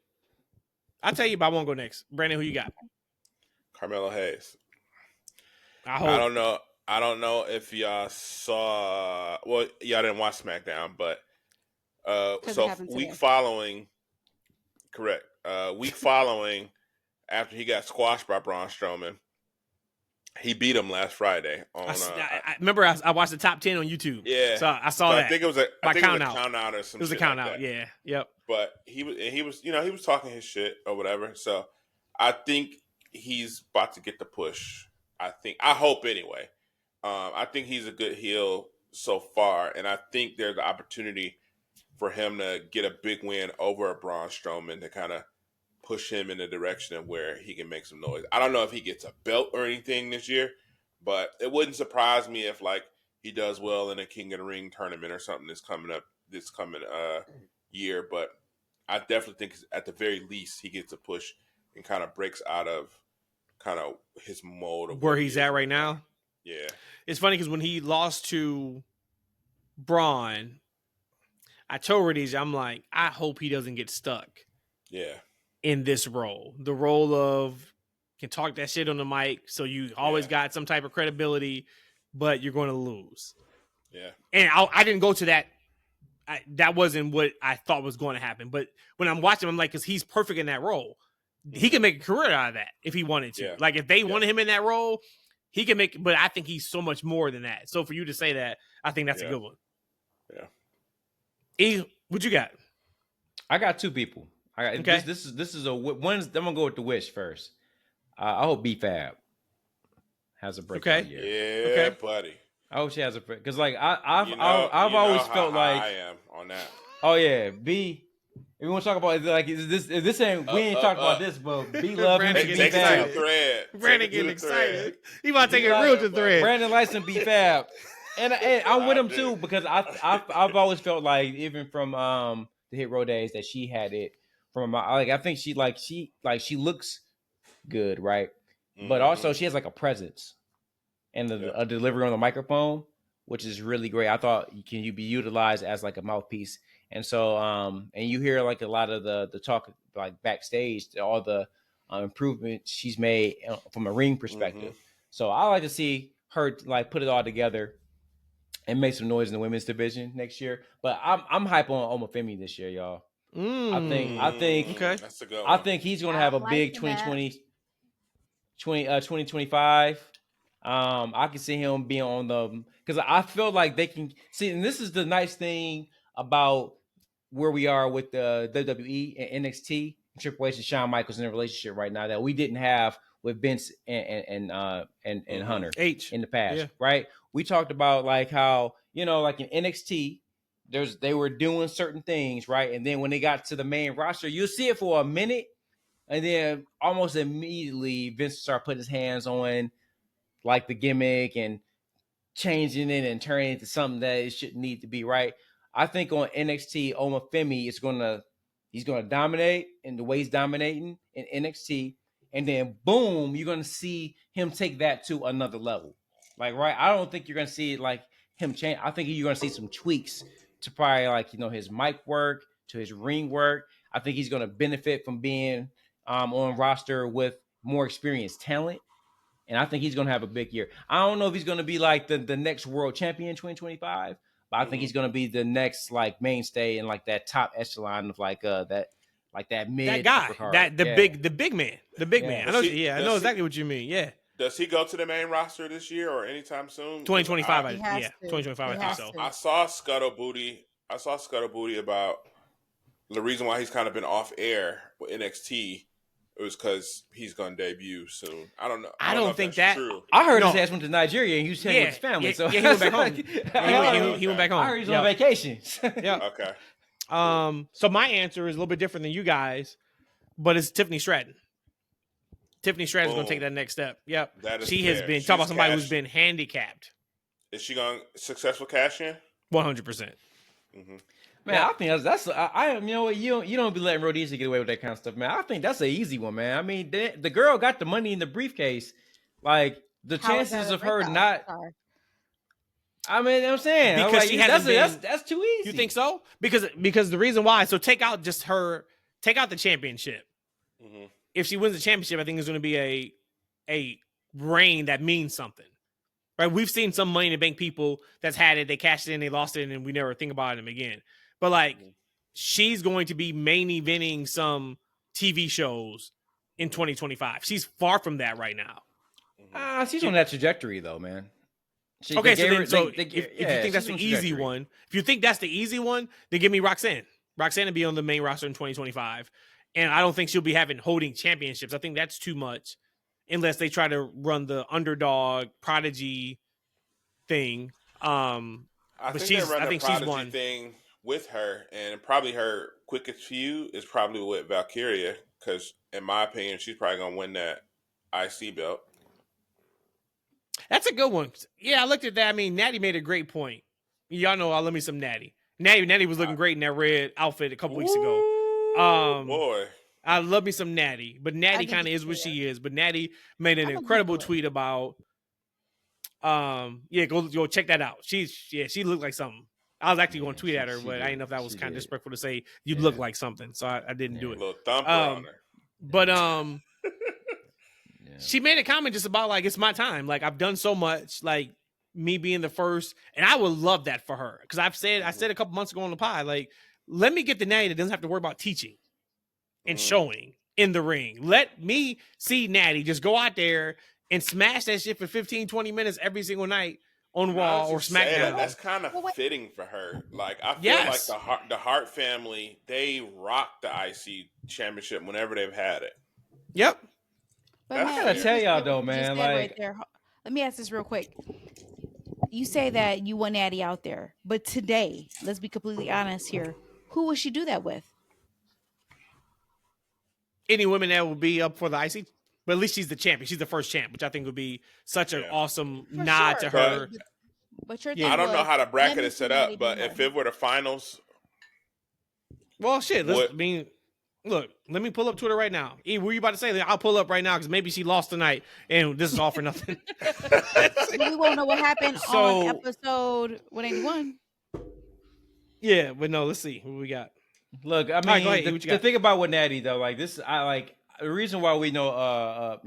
I'll tell you, but I won't go next. Brandon, who you got? Carmelo Hayes. I don't know if y'all saw. Well, y'all didn't watch SmackDown, but so week following, correct. Week following, after he got squashed by Braun Strowman, he beat him last Friday. I remember I watched the top 10 on YouTube. Yeah, so I saw that. I think it was a count out or something. It was a count out. Yeah, yep. But he was he was talking his shit or whatever. So I think he's about to get the push. I hope anyway. I think he's a good heel so far, and I think there's an opportunity for him to get a big win over a Braun Strowman to kind of push him in the direction of where he can make some noise. I don't know if he gets a belt or anything this year, but it wouldn't surprise me if he does well in a King of the Ring tournament or something this coming year. But I definitely think at the very least he gets a push and kind of breaks out of kind of his mold of where he's at right now. Yeah, it's funny because when he lost to Braun, I told Rhodesia, I'm like, I hope he doesn't get stuck. Yeah. In this role, the role of can talk that shit on the mic, so you always got some type of credibility, but you're going to lose. Yeah. And I didn't go to that. That wasn't what I thought was going to happen. But when I'm watching him, I'm like, because he's perfect in that role. He can make a career out of that if he wanted to. Yeah. Like if they wanted him in that role, he can make. But I think he's so much more than that. So for you to say that, I think that's a good one. Yeah. E, what you got? I got two people. Okay. This is a one. I'm gonna go with the wish first. I hope B-Fab has a breakout year. Yeah, buddy. I hope she has a break because I've always felt like I am on that. Oh yeah, B. If we want to talk about this ain't we ain't talking about this, but B love him to B-Fab. Brandon getting excited. He about to take it real to thread. Brandon likes some B-Fab, and I'm with him too because I've always felt like even from the Hit Row days that she had it. I think she looks good, right? Mm-hmm. But also she has a presence and a delivery on the microphone, which is really great. I thought can you be utilized as a mouthpiece, and so and you hear a lot of the talk backstage, all the improvements she's made from a ring perspective. Mm-hmm. So I like to see her put it all together and make some noise in the women's division next year. But I'm hype on Omofemi this year, y'all. I think okay. That's a good one. I think he's going to have a big 2025. I can see him being on because I feel like they can see, and this is the nice thing about where we are with the WWE and NXT, Triple H and Shawn Michaels in a relationship right now that we didn't have with Vince and Hunter H in the past, right? We talked about how in NXT. They were doing certain things, right? And then when they got to the main roster, you'll see it for a minute, and then almost immediately Vince started putting his hands on the gimmick and changing it and turning it into something that it shouldn't need to be, right? I think on NXT, Omofemi is going to He's going to dominate in the way he's dominating in NXT. And then, boom, you're going to see him take that to another level. Like, right? I don't think you're going to see like him change. I think you're going to see some tweaks to probably like, his mic work, to his ring work. I think he's going to benefit from being on roster with more experienced talent. And I think he's going to have a big year. I don't know if he's going to be like the next world champion in 2025, but I think he's going to be the next like mainstay in like that top echelon of like that mid that guy, card. the big man. I know exactly what you mean. Yeah. Does he go to the main roster this year or anytime soon? 2025. 2025. I think so. I saw Scuttlebutti about the reason why he's kind of been off air with NXT. It was because he's going to debut soon. I don't know. I don't think that's true. I heard his ass went to Nigeria and he was hanging with his family. So he went back home. He went back home. I heard he was on vacation. Yeah. Okay. So my answer is a little bit different than you guys, but it's Tiffany Stratton. Tiffany Stratton's going to take that next step. Yep. She has been talking about somebody who's been handicapped. Is she going successful cash in? 100%. Mm-hmm. Man, I think that's you know what, you don't be letting Rhodesia get away with that kind of stuff, man. I think that's an easy one, man. I mean, the girl got the money in the briefcase. Like the chances of her not. I mean, I'm saying because she hasn't been, that's too easy. You think so? Because the reason why. So take out the championship. Mm-hmm. If she wins the championship, I think it's going to be a reign that means something. Right? We've seen some Money in the Bank people that's had it, they cashed it in, they lost it, and we never think about them again. But like, she's going to be main eventing some TV shows in 2025. She's far from that right now. She's on that trajectory though, man. If you think that's the easy one, if you think that's the easy one, then give me Roxanne. Roxanne will be on the main roster in 2025, and I don't think she'll be holding championships. I think that's too much, unless they try to run the underdog prodigy thing. I think she's one thing with her, and probably her quickest feud is probably with Valkyria, because in my opinion, she's probably gonna win that IC belt. That's a good one. Yeah, I looked at that. I mean, Natty made a great point. Y'all know I love me some Natty. Natty was looking great in that red outfit a couple weeks ago. Boy. I love me some Natty, but Natty kind of is what she is. But Natty made an incredible tweet about, go check that out. She looked like something. I was actually going to tweet at her, but I didn't know if that was kind of disrespectful to say you look like something, so I didn't do it. A little thumper on her. But she made a comment just about like, it's my time. Like, I've done so much, like me being the first, and I would love that for her, because I said a couple months ago on the pod, like, let me get the Natty that doesn't have to worry about teaching and showing in the ring. Let me see Natty just go out there and smash that shit for 15, 20 minutes every single night on Raw or SmackDown. That's kind of fitting for her. Like, I feel like the Hart family, they rock the IC championship whenever they've had it. Yep. But I gotta tell y'all though, man. Like, right there. Let me ask this real quick. You say that you want Natty out there, but today, let's be completely honest here. Who would she do that with? Any women that will be up for the IC, but at least she's the champion. She's the first champ, which I think would be such an awesome nod to her. But your I don't know how the bracket is set up, but if it were the finals, well, shit. Look, let me pull up Twitter right now. E, what were you about to say? I'll pull up right now because maybe she lost tonight, and this is all for nothing. We won't know what happened on episode 181. Yeah, but no, let's see what we got. Look, I mean, the thing about with Natty though, like this, I like the reason why we know, a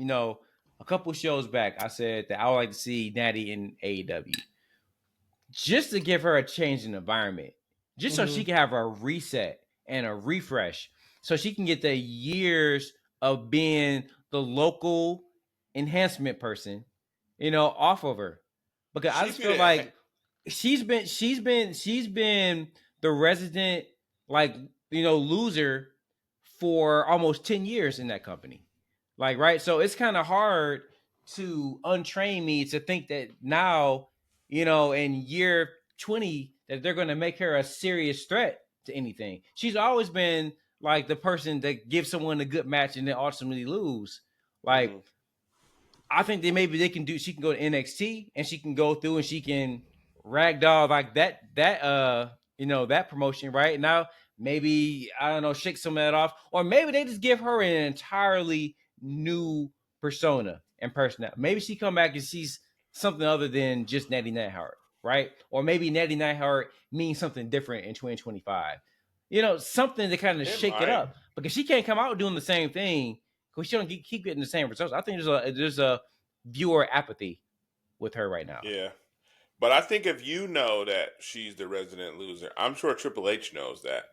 couple shows back, I said that I would like to see Natty in AEW, just to give her a change in environment, just so she can have a reset and a refresh, so she can get the years of being the local enhancement person, off of her, because I just feel like she's been the resident, like, loser for almost 10 years in that company. Like, right. So it's kind of hard to untrain me to think that now, in year 20, that they're going to make her a serious threat to anything. She's always been like the person that gives someone a good match and then ultimately lose. Like, I think that maybe she can go to NXT and she can go through and she can ragdoll like that promotion right now. maybe, I don't know, shake some of that off. Or maybe they just give her an entirely new persona and personality. Maybe she come back and she's something other than just Natty Neidhart, right? Or maybe Natty Neidhart means something different in 2025. Something to kind of shake it up. Because she can't come out doing the same thing because she don't keep getting the same results. I think there's a viewer apathy with her right now. Yeah. But I think if you know that she's the resident loser, I'm sure Triple H knows that.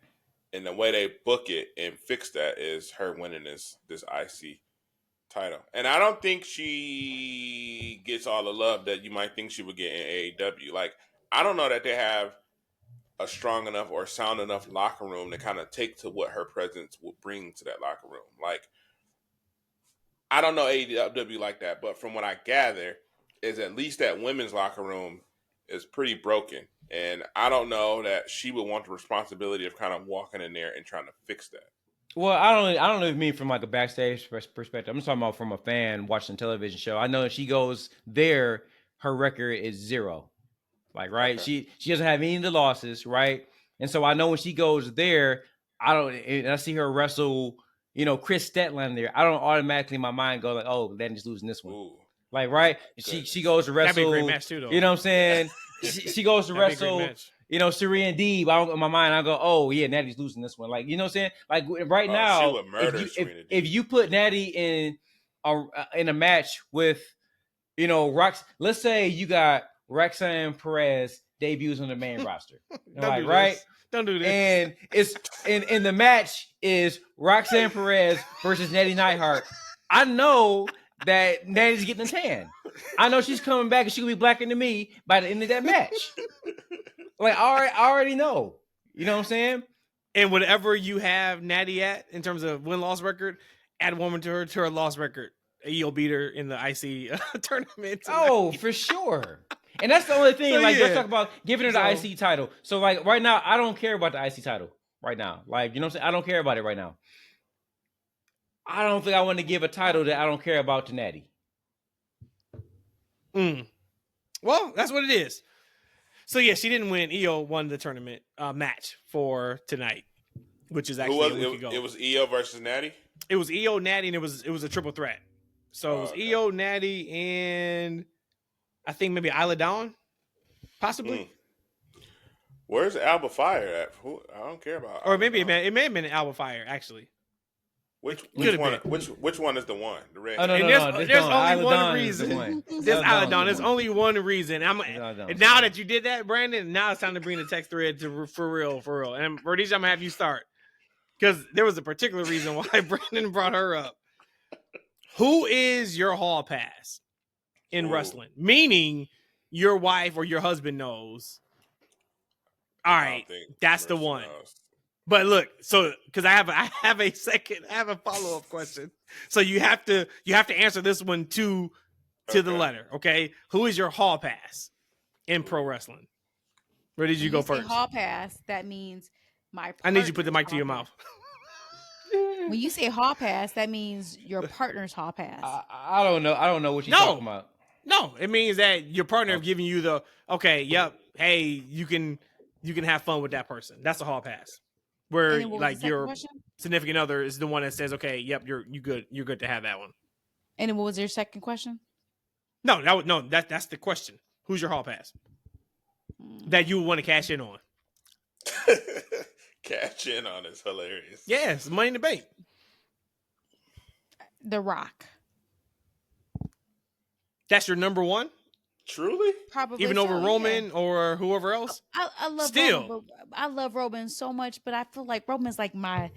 And the way they book it and fix that is her winning this IC title. And I don't think she gets all the love that you might think she would get in AEW. Like, I don't know that they have a strong enough or sound enough locker room to kind of take to what her presence will bring to that locker room. Like, I don't know AEW like that, but from what I gather, is at least that women's locker room is pretty broken. And I don't know that she would want the responsibility of kind of walking in there and trying to fix that. Well, I don't know if you mean from like a backstage perspective. I'm just talking about from a fan watching a television show. I know if she goes there, her record is 0. Like, right? Okay. She doesn't have any of the losses, right? And so I know when she goes there, I see her wrestle, Chris Statlander there. I don't automatically in my mind go like, oh, Danny's losing this one. Ooh. Like, right? She goes to wrestle. That'd be a great match too, though. You know what I'm saying? she goes to wrestle. Serena Deeb. In my mind, I go, oh yeah, Natty's losing this one. Like, you know what I'm saying? Like right now, she would murder if you put Natty in a match with, Rox. Let's say you got Roxanne Perez debuts on the main roster. Like, right? Don't do this. And it's in the match is Roxanne Perez versus Natty Neidhart. I know that Natty's getting a tan. I know she's coming back and she'll be blacker than me by the end of that match. Like, I already know. You know what I'm saying? And whatever you have Natty at in terms of win-loss record, add a woman to her loss record. You'll beat her in the IC tournament tonight. Oh, for sure. And that's the only thing. So, let's talk about giving her the IC title. So, like, right now, I don't care about the IC title right now. Like, you know what I'm saying? I don't care about it right now. I don't think I want to give a title that I don't care about to Natty. Well, that's what it is. So, yeah, she didn't win. Io won the tournament match for tonight, which is actually a week ago. It was Io versus Natty? It was Io, Natty, and it was a triple threat. So, it was Io, Natty, and I think maybe Isla Dawn, possibly. Where's Alba Fire at? I don't care about. Or maybe it may have been Alba Fire, actually. Which one is the one? The red. Oh, no, there's only one reason. There's Isla Dawn. There's only one reason. And now that you did that, Brandon, now it's time to bring the text thread for real. And Rhodesia, I'm gonna have you start because there was a particular reason why Brandon brought her up. Who is your hall pass in wrestling? Meaning your wife or your husband knows. All right, that's the one. But look, so because I have a follow-up question. So you have to answer this one to the letter, okay? Who is your hall pass in pro wrestling? Where did you go first? Hall pass, that means my I need you to put the mic to your mouth. When you say hall pass, that means your partner's hall pass. I don't know. I don't know what you're talking about. No, it means that your partner giving you the hey, you can have fun with that person. That's a hall pass. Where like your significant other is the one that says, okay, yep, you're good to have that one. And then what was your second question? That's the question. Who's your hall pass that you would want to cash in on? Cash in on is hilarious. Yes, Money in the Bank. The Rock. That's your number one? Truly? Probably even over Roman or whoever else. I love still. Roman, I love Roman so much, but I feel like Roman's like my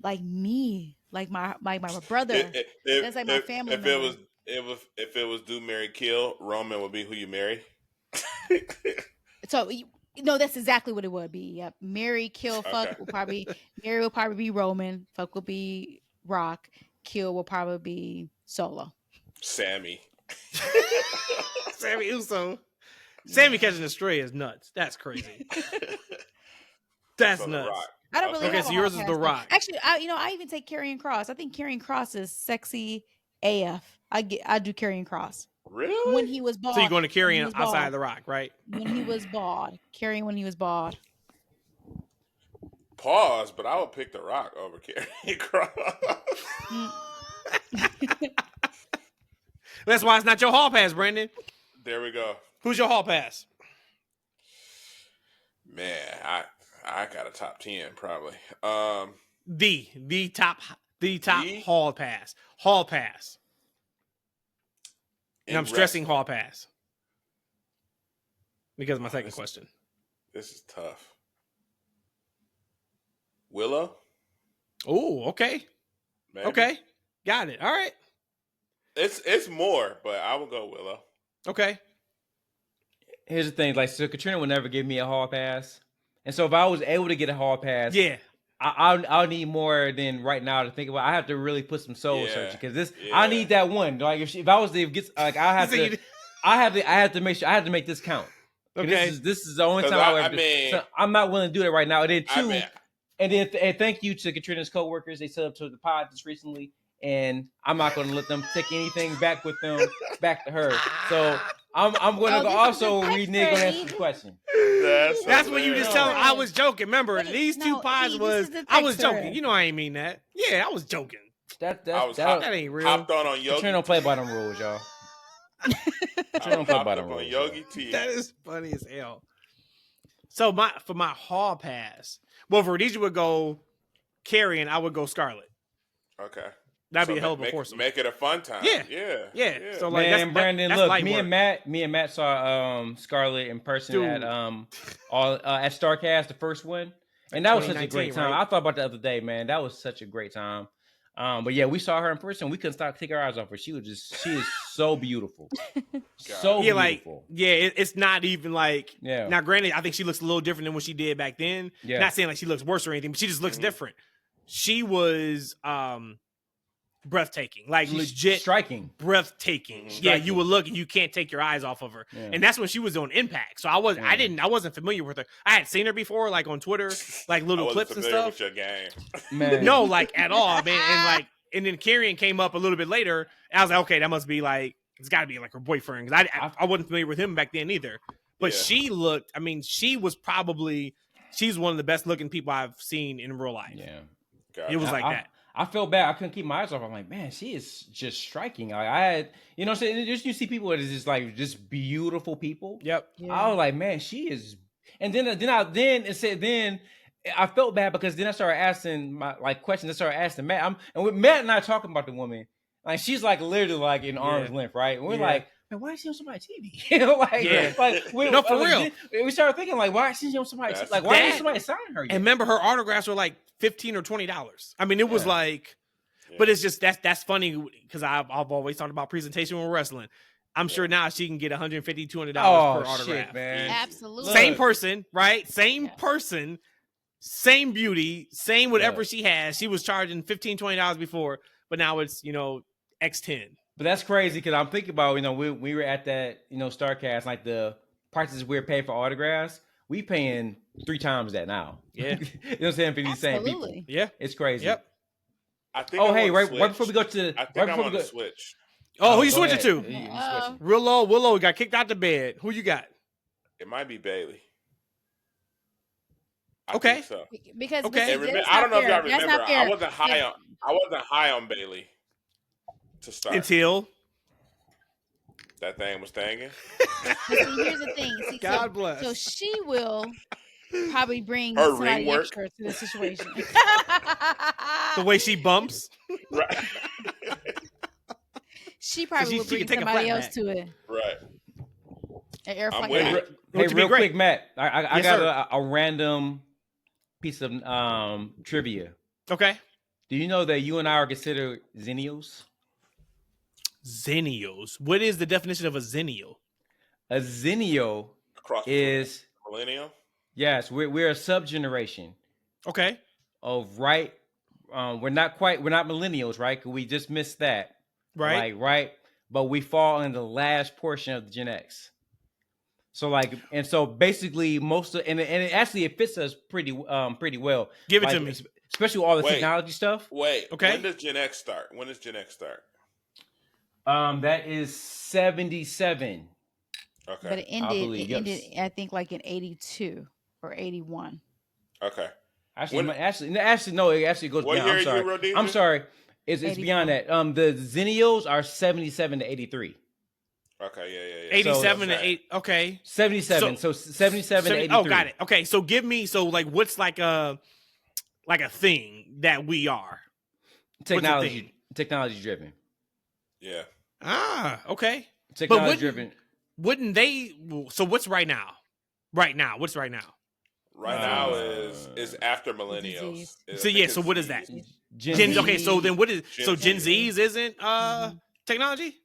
brother. That's like my family. If it was do marry kill, Roman would be who you marry. So that's exactly what it would be. Yep. Marry, kill, fuck will probably marry will probably be Roman. Fuck will be Rock. Kill will probably be Solo. Sammy Uso. Sammy catching a stray is nuts. That's crazy. That's so nuts. I don't really. Okay, so yours is The Rock. Actually, I even take Karrion Kross. I think Karrion Kross is sexy AF. I do Karrion Kross. Really? When he was bald. So you're going to Karrion outside of The Rock, right? When he was bald. Karrion when he was bald. Pause, but I would pick The Rock over Karrion Kross. That's why it's not your hall pass, Brandon. There we go. Who's your hall pass? Man, I got a top 10 probably. The top hall pass. Hall pass. And I'm stressing hall pass. Because of my second question. This is tough. Willow? Oh, okay. Maybe. Okay. Got it. All right. It's more, but I will go Willow. Okay. Here's the thing, like, so Katrina would never give me a hall pass. And so if I was able to get a hall pass, yeah, I'll need more than right now to think about. I have to really put some soul searching because I need that one. Like if I was to get, like, I have to make sure I have to make this count. Okay, this is the only time so I'm not willing to do that right now. And then two, and thank you to Katrina's coworkers. They set up to the pod just recently, and I'm not going to let them take anything back with them back to her. So I'm going to also read Nick on answer the question. That's what you just tell me. I was joking. Remember, these two pods I was joking. You know I ain't mean that. Yeah, I was joking. That ain't real. Hopped on Yogi. Katrina don't play by them rules, y'all. Katrina don't play by them rules. Yogi T. That is funny as hell. So for my hall pass, well, for Rhodesia would go Karrion, I would go Scarlett. Okay. That'd be a hell of a foursome. Make it a fun time. Yeah. So like, man, Brandon, that's look, me and Matt saw Scarlett in person at Starcast, the first one, and that was such a great time. Right? I thought about the other day, man. That was such a great time. But yeah, we saw her in person. We couldn't stop taking our eyes off her. She is so beautiful, so beautiful. Like, it's not even like. Yeah. Now, granted, I think she looks a little different than what she did back then. Yeah. Not saying like she looks worse or anything, but she just looks different. She was breathtaking, like legit striking, breathtaking. Mm-hmm. Yeah, you would look and you can't take your eyes off of her. Yeah. And that's when she was on Impact. So I wasn't familiar with her. I had seen her before, like on Twitter, like little clips and stuff. With your game. Man. No, like at all, man. And then Karrion came up a little bit later. And I was like, okay, that must be like, it's got to be like her boyfriend, because I wasn't familiar with him back then either. But she looked. I mean, she's one of the best looking people I've seen in real life. Yeah, it was like that. I felt bad. I couldn't keep my eyes off. I'm like, man, she is just striking. Like, I had, you know what I'm saying? Just you see people that is just like just beautiful people. Yep. Yeah. I was like, man, she is. And then I felt bad because then I started asking my questions. I started asking Matt. And with Matt and I talking about the woman, like she's like literally like in arm's length, right? And we're like, man, why is she on somebody's TV? You know, no, for real. We started thinking like, why is she on somebody's TV? Like, why didn't somebody sign her yet? And remember, her autographs were like $15 or $20. I mean, it was like, but it's just that's funny because I've always talked about presentation when wrestling. I'm sure now she can get $150, $200 per autograph. Shit, man. Absolutely. Same person, right? Same person, same beauty, same whatever she has. She was charging $15, $20 before, but now it's X10. But that's crazy because I'm thinking about we were at that Starcast, like the prices we're paying for autographs. We paying 3 times that now. Yeah. You know what I'm saying? For these same people. Yeah. It's crazy. Yep. I think right before we go to I think I'm on the switch. Oh, who you switching to? Willow got kicked out the bed. Who you got? It might be Bailey. I think so. Because I don't know if y'all remember. I wasn't high on Bailey to start until that thing was thanging. Here's the thing. God bless. So she will probably bring her somebody ring work extra to the situation. The way she bumps. Right. She probably will bring somebody else to it. Right. An air flight. Hey, real quick, Matt. I got a random piece of trivia. Okay. Do you know that you and I are considered Xennials? Xennials. What is the definition of a Xennial? A Xennial is millennial. Yes, we're a sub-generation. Okay. Of we're not millennials, right? 'Cause we just missed that. Right. Right. But we fall in the last portion of the Gen X. So so basically it fits us pretty well. Give it to me. Especially with all the technology stuff. Wait. Okay. When does Gen X start? That is 77. Okay. But it ended I think like in 82 or 81. Okay. Actually, no. It actually goes what beyond. year I'm sorry. Rhodesia? I'm sorry. It's beyond that. The Zennials are 77 to 83. Okay, yeah. 87 to 8. Okay. 77. So 77 to 83. Oh, got it. Okay, so give me like what's like a thing that we are technology driven. Yeah. Okay. Technology driven. Wouldn't they? So what's right now? Right now, what's right now? Right now is after millennials. So yeah, so what is that? Gen Z. Okay, so then what is Gen Z. Z's isn't technology?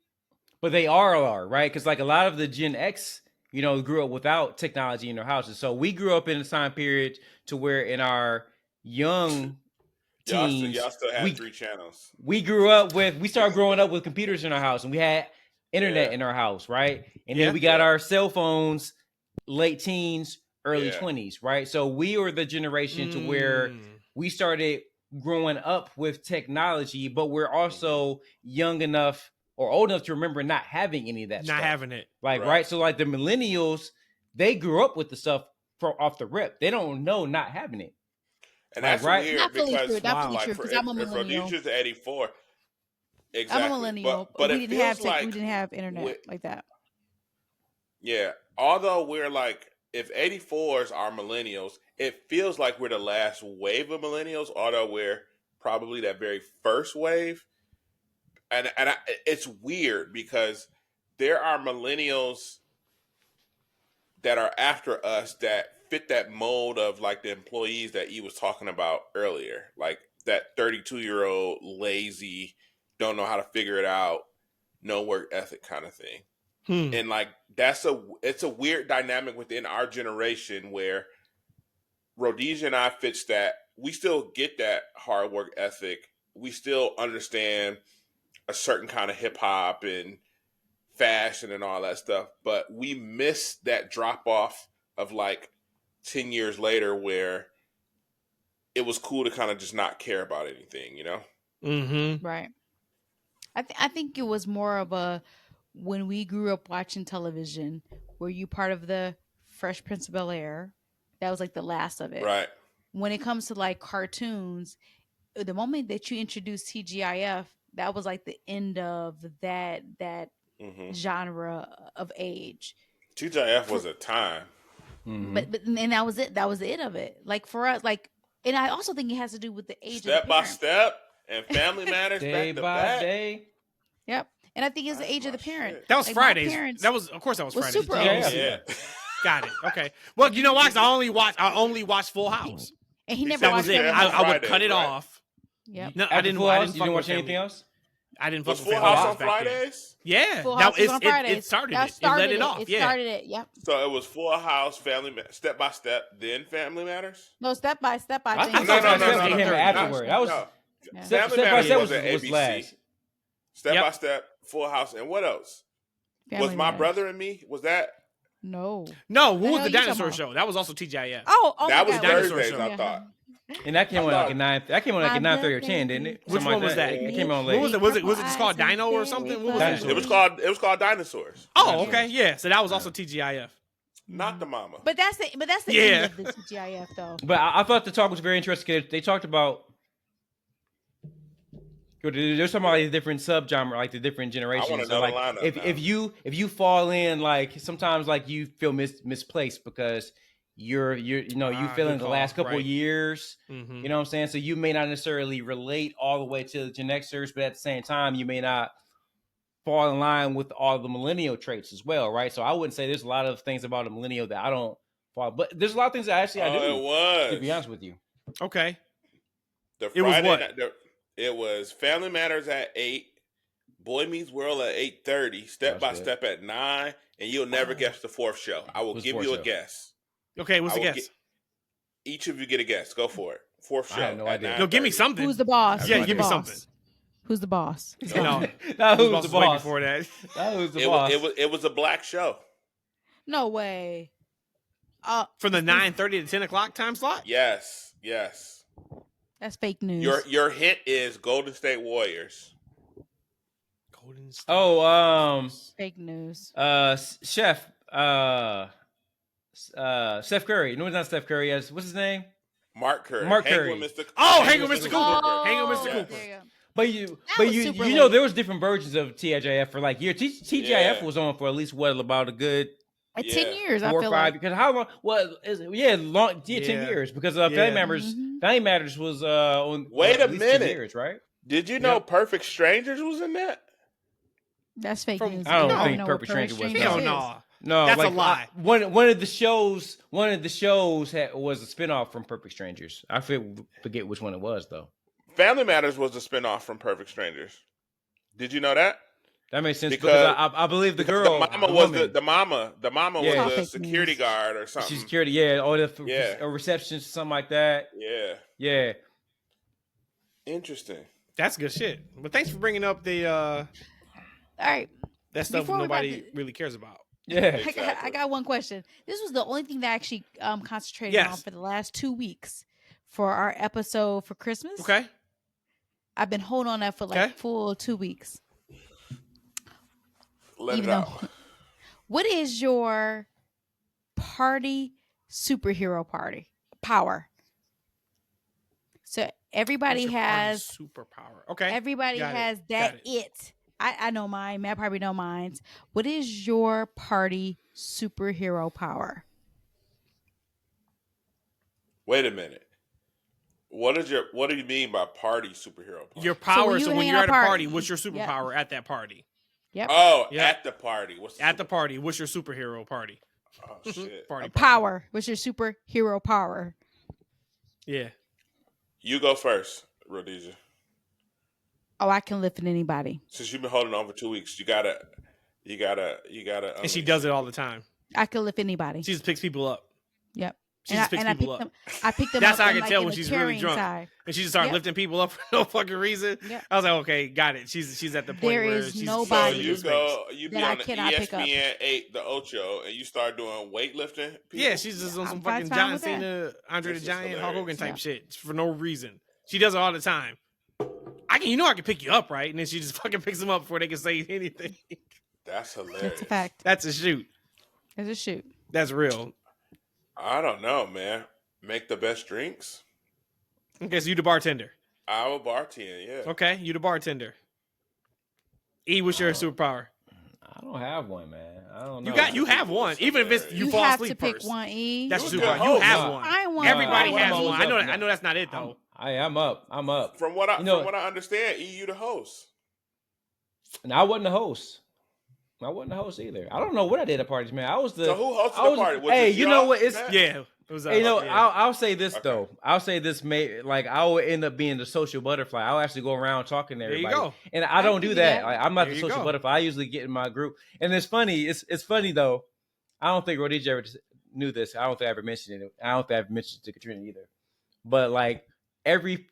But they are right, because like a lot of the Gen X, grew up without technology in their houses. So we grew up in a time period to where in our young teens, y'all still had 3 channels. We started growing up with computers in our house, and we had internet in our house, right? And then we got our cell phones late teens, early 20s, right? So we were the generation to where we started growing up with technology, but we're also young enough or old enough to remember not having any of that stuff. Not having it. Like, right? So like the millennials, they grew up with the stuff off the rip. They don't know not having it. And that's weird not fully because true. Not fully true, because I'm a millennial. If Rhodesia's 84, exactly. I'm a millennial, but we didn't have internet like that. Yeah. Although we're like, if 84s are millennials, it feels like we're the last wave of millennials, although we're probably that very first wave. And it's weird because there are millennials that are after us that fit that mold of like the employees that he was talking about earlier, like that 32-year-old lazy, don't know how to figure it out, no work ethic kind of thing. And like it's a weird dynamic within our generation where Rhodesia and I fits that. We still get that hard work ethic. We still understand a certain kind of hip hop and fashion and all that stuff, but we miss that drop off of like 10 years later where it was cool to kind of just not care about anything, Right. I think it was more of a, when we grew up watching television, were you part of the Fresh Prince of Bel-Air? That was like the last of it. Right. When it comes to like cartoons, the moment that you introduced TGIF, that was like the end of that genre of age. TGIF was a time. But and that was it. That was the it of it. Like for us, like, and I also think it has to do with the age. Step of the by parent. step and Family Matters day back to by back. day. Yep. And I think it's the age of the parent. Shit. That was Like, Fridays. parents That was Fridays. super Yeah. Got it. Okay. Well, you know why? 'Cause I only watched Full House. And he never That watched was it. Family I Matters. would cut it off. Yep. No, After I didn't. Full I House, didn't you fuck didn't with watch anything else? I didn't fuck Was with Full Family House Matters on back then. Fridays? Yeah. Full Now House was on it Fridays. started That it. It started let it off. It Yeah. started it. Yep. So it was Full House, Step by Step, then Family Matters? No, Step by Step. I I think. thought No, Step by no, Step no, came no. afterward. That was No. Yeah. Family Step by Matters Step was at was ABC. last. Step Yep. by Step, Full House, and what else? Family Was My Matters. Brother and Me? Was that? No. No, The what was hell the you talking dinosaur about? show? That was also TGIF. Oh, That my was God. Dinosaur Thursdays, Show. I thought. And that came on like at 9. That came on like at 9:30 or 10, didn't it? Which Something one like was that? It came on What was late. it? Was it just called Dino or something? What was Dinosaur. that? It was called Dinosaurs. Oh, okay, yeah. So that was also TGIF. Not the mama. But that's the Yeah. end of the TGIF though. But I thought the talk was very interesting. They talked about there's talking about like the different subgenre, like the different generations. I want So, another like lineup if now. you fall in, like sometimes like you feel misplaced because you feel in good the last call, couple right. years. Mhm. You know what I'm saying? So you may not necessarily relate all the way to the Gen Xers, but at the same time, you may not fall in line with all the millennial traits as well, right? So I wouldn't say there's a lot of things about a millennial that I don't follow, but there's a lot of things that actually I do. It was. To be honest with you, Okay. The It was Friday what? night- it was Family Matters at 8, Boy Meets World at 8:30, Step by That's it. Step at 9, and you'll never guess the fourth show. I will What's give fourth you a show? guess. Okay, what's I the will guess? Each of you get a guess. Go for it. Fourth I show. have no at idea. 9:30. No, give me something. Who's the boss? Yeah, Who's give the me boss? something. Who's the boss? You know, that who's was the way boss. before that? That was the It boss. it was a black show. No way. From the 9:30 to 10 o'clock time slot? Yes. That's fake news. Your hint is Golden State Warriors. Golden State. Fake news. Chef Steph Curry. No, it's not Steph Curry. What's his name? Mark Curry. Mark Hang Curry. with Mr. Hang with Mr. Cooper. Oh, Hang with Mr. there Cooper. you go. But you super know late. there was different versions of TGIF for like years. TGIF was on for at least about a good 10 years. 4 I or feel 5. like Because how long? Well, long. 10 years. Because Family Matters. Family Matters was on. Wait at a least minute. 10 years, right? Did you know Perfect Strangers was in that? That's fake news. I don't You think know Perfect what Stranger was. Hell is. no. That's like, a lie. One of the shows was a spinoff from Perfect Strangers. I forget which one it was though. Family Matters was a spinoff from Perfect Strangers. Did you know that? That makes sense because I believe the girl, the mama was the security guard or something. She's security, or a receptionist, something like that. Yeah. Interesting. That's good shit. But thanks for bringing up the all right. That stuff nobody really cares about. Yeah. Exactly. I got one question. This was the only thing that I actually concentrated on for the last 2 weeks for our episode for Christmas. Okay. I've been holding on that for like full 2 weeks. Let it out. What is your party superhero power? So everybody has superpower. Okay. Everybody has that it. I know mine. Matt probably know mine. What is your party superhero power? Wait a minute. What do you mean by party superhero power? Your power. So when you're at a party, what's your superpower at that party? Yep. Oh, at the party. What's your superhero party? Oh shit. Power. What's your superhero power? Yeah. You go first, Rhodesia. Oh, I can lift anybody. Since you've been holding on for 2 weeks, you gotta. And she does it all the time. I can lift anybody. She just picks people up. Yep. She just picks people up. I picked them That's up. how I can tell when she's really drunk. And she just started lifting people up for no fucking reason. Yep. I was like, okay, got it. She's at the point where she's nobody. So you be on the ESPN 8, the Ocho, and you start doing weightlifting. Yeah, she's just on some fucking John Cena, Andre the Giant, Hulk Hogan type shit for no reason. She does it all the time. I can pick you up, right? And then she just fucking picks them up before they can say anything. That's hilarious. That's a fact. That's a shoot. That's a shoot. That's real. I don't know, man. Make the best drinks. Okay, so you the bartender. I will bartend, yeah. Okay, you the bartender. E, what's your superpower? I don't have one, man. I don't know. You have one, even if it's you fall asleep first. You have to pick one. E. That's your superpower. You have one. I want. Everybody has one. I know that's not it though. I'm up. From what I understand, E, you the host. And I wasn't the host. I wasn't the host either. I don't know what I did at parties, man. So who hosted the party? Hey, you know what? It was I'll say this though. I'll say this. I will end up being the social butterfly. I'll actually go around talking to everybody. There you go. And I don't do that. Like, I'm not the social go. butterfly. I usually get in my group. And it's funny. It's funny though. I don't think Rhodesia ever knew this. I don't think I ever mentioned it. I don't think I've mentioned it to Katrina either. But like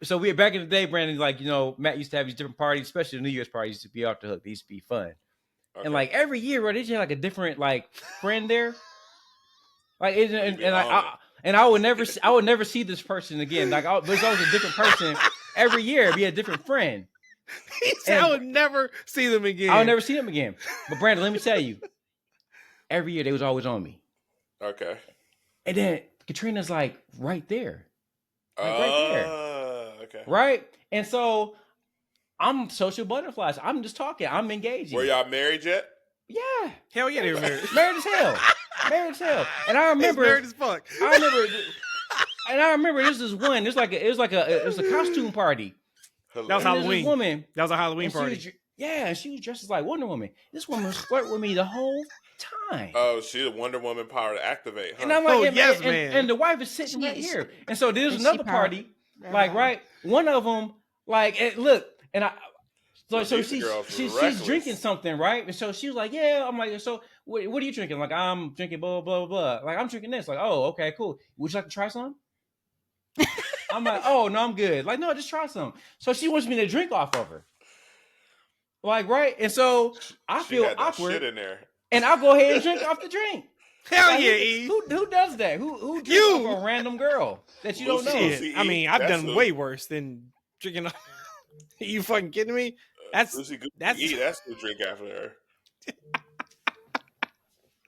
so we back in the day, Brandon. Like Matt used to have these different parties, especially the New Year's parties. Used to be off the hook. They used to be fun. Okay. And like every year, Rhodesia had like a different like friend there. Like I would never see this person again. Like there's always a different person every year. Be a different friend. He said I would never see them again. I would never see them again. But Brandon, let me tell you, every year they was always on me. Okay. And then Katrina's like right there. Right there. Okay. Right? And so I'm social butterflies. I'm just talking. I'm engaging. Were y'all married yet? Yeah. Hell yeah, they were married. Married as hell. Married as hell. And I remember married as fuck. I remember this is one. It was a costume party. That was Halloween. That was a Halloween party. She was dressed as like Wonder Woman. This woman was flirting with me the whole time. Oh, she's a Wonder Woman power to activate. Huh? And I'm like, man. And the wife is sitting right here. And so there's another party. Like, right, one of them, like, look, and she's drinking something, right? And so she was like, yeah. I'm like, so what are you drinking? Like, I'm drinking blah blah blah. Like, I'm drinking this. Like, oh, okay, cool. Would you like to try some? I'm like, oh no, I'm good. Like, no, just try some. So she wants me to drink off of her. Like, right, and so I feel awkward shit in there, and I'll go ahead and drink off the drink. Hell like, yeah, E. Who does that? Who drinks off a random girl that you don't know? Shit. I mean, I've done way worse than drinking. Are you fucking kidding me? That's who drink after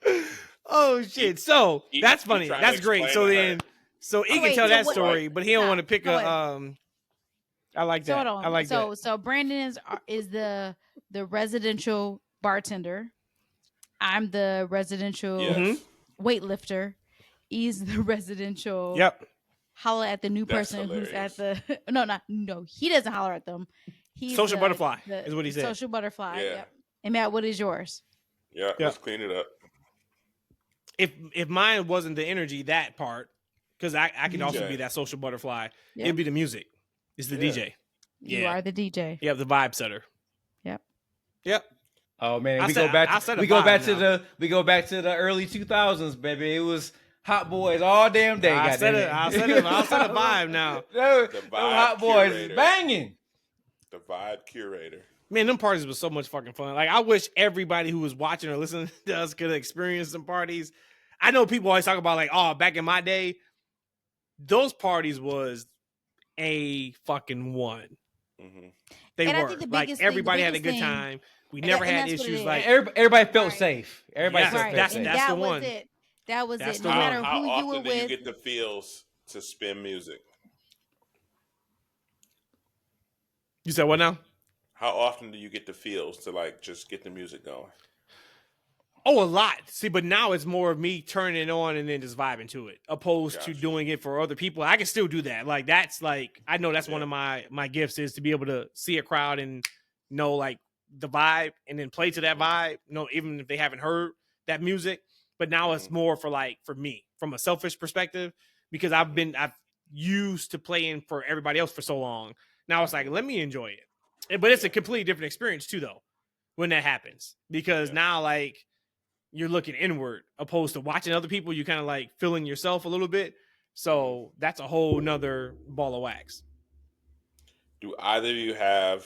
her. Oh shit! So that's funny. That's great. So then So he can tell that story, but he don't want to pick a. I like that. I like that. So Brandon is the residential bartender. I'm the residential weightlifter. He's the residential. Yep. Holler at the new person who's at the. No. He doesn't holler at them. He's social butterfly is what he said. Social butterfly. Yeah. Yep. And Matt, what is yours? Yeah. Let's clean it up. If mine wasn't the energy, that part, because I can also be that social butterfly. Yep. It'd be the music. It's the DJ. You are the DJ. Yep, the vibe setter. Yep. Oh man, we go back to the early 2000s, baby. It was Hot Boys all damn day. I'll set a vibe now. The vibe Hot Boys is banging. The vibe curator. Man, them parties was so much fucking fun. Like, I wish everybody who was watching or listening to us could experience some parties. I know people always talk about, like, oh, back in my day, those parties was a fucking one. Mm-hmm. They were. Like, everybody had a good time. We never had issues. Like, everybody felt safe. Everybody felt safe. That's the one. That was it. No matter who you were with. How often do you get the feels to spin music? You said what now? How often do you get the feels to, like, just get the music going? Oh, a lot. See, but now it's more of me turning it on and then just vibing to it, opposed to doing it for other people. I can still do that. Like, that's like, I know that's one of my gifts is to be able to see a crowd and know, like, the vibe and then play to that vibe. You know, even if they haven't heard that music. But now it's more for me, from a selfish perspective, because I've used to playing for everybody else for so long. Now it's like, let me enjoy it. But it's a completely different experience too, though, when that happens, because now, like, you're looking inward opposed to watching other people. You kind of like feeling yourself a little bit. So that's a whole nother ball of wax. Do either of you have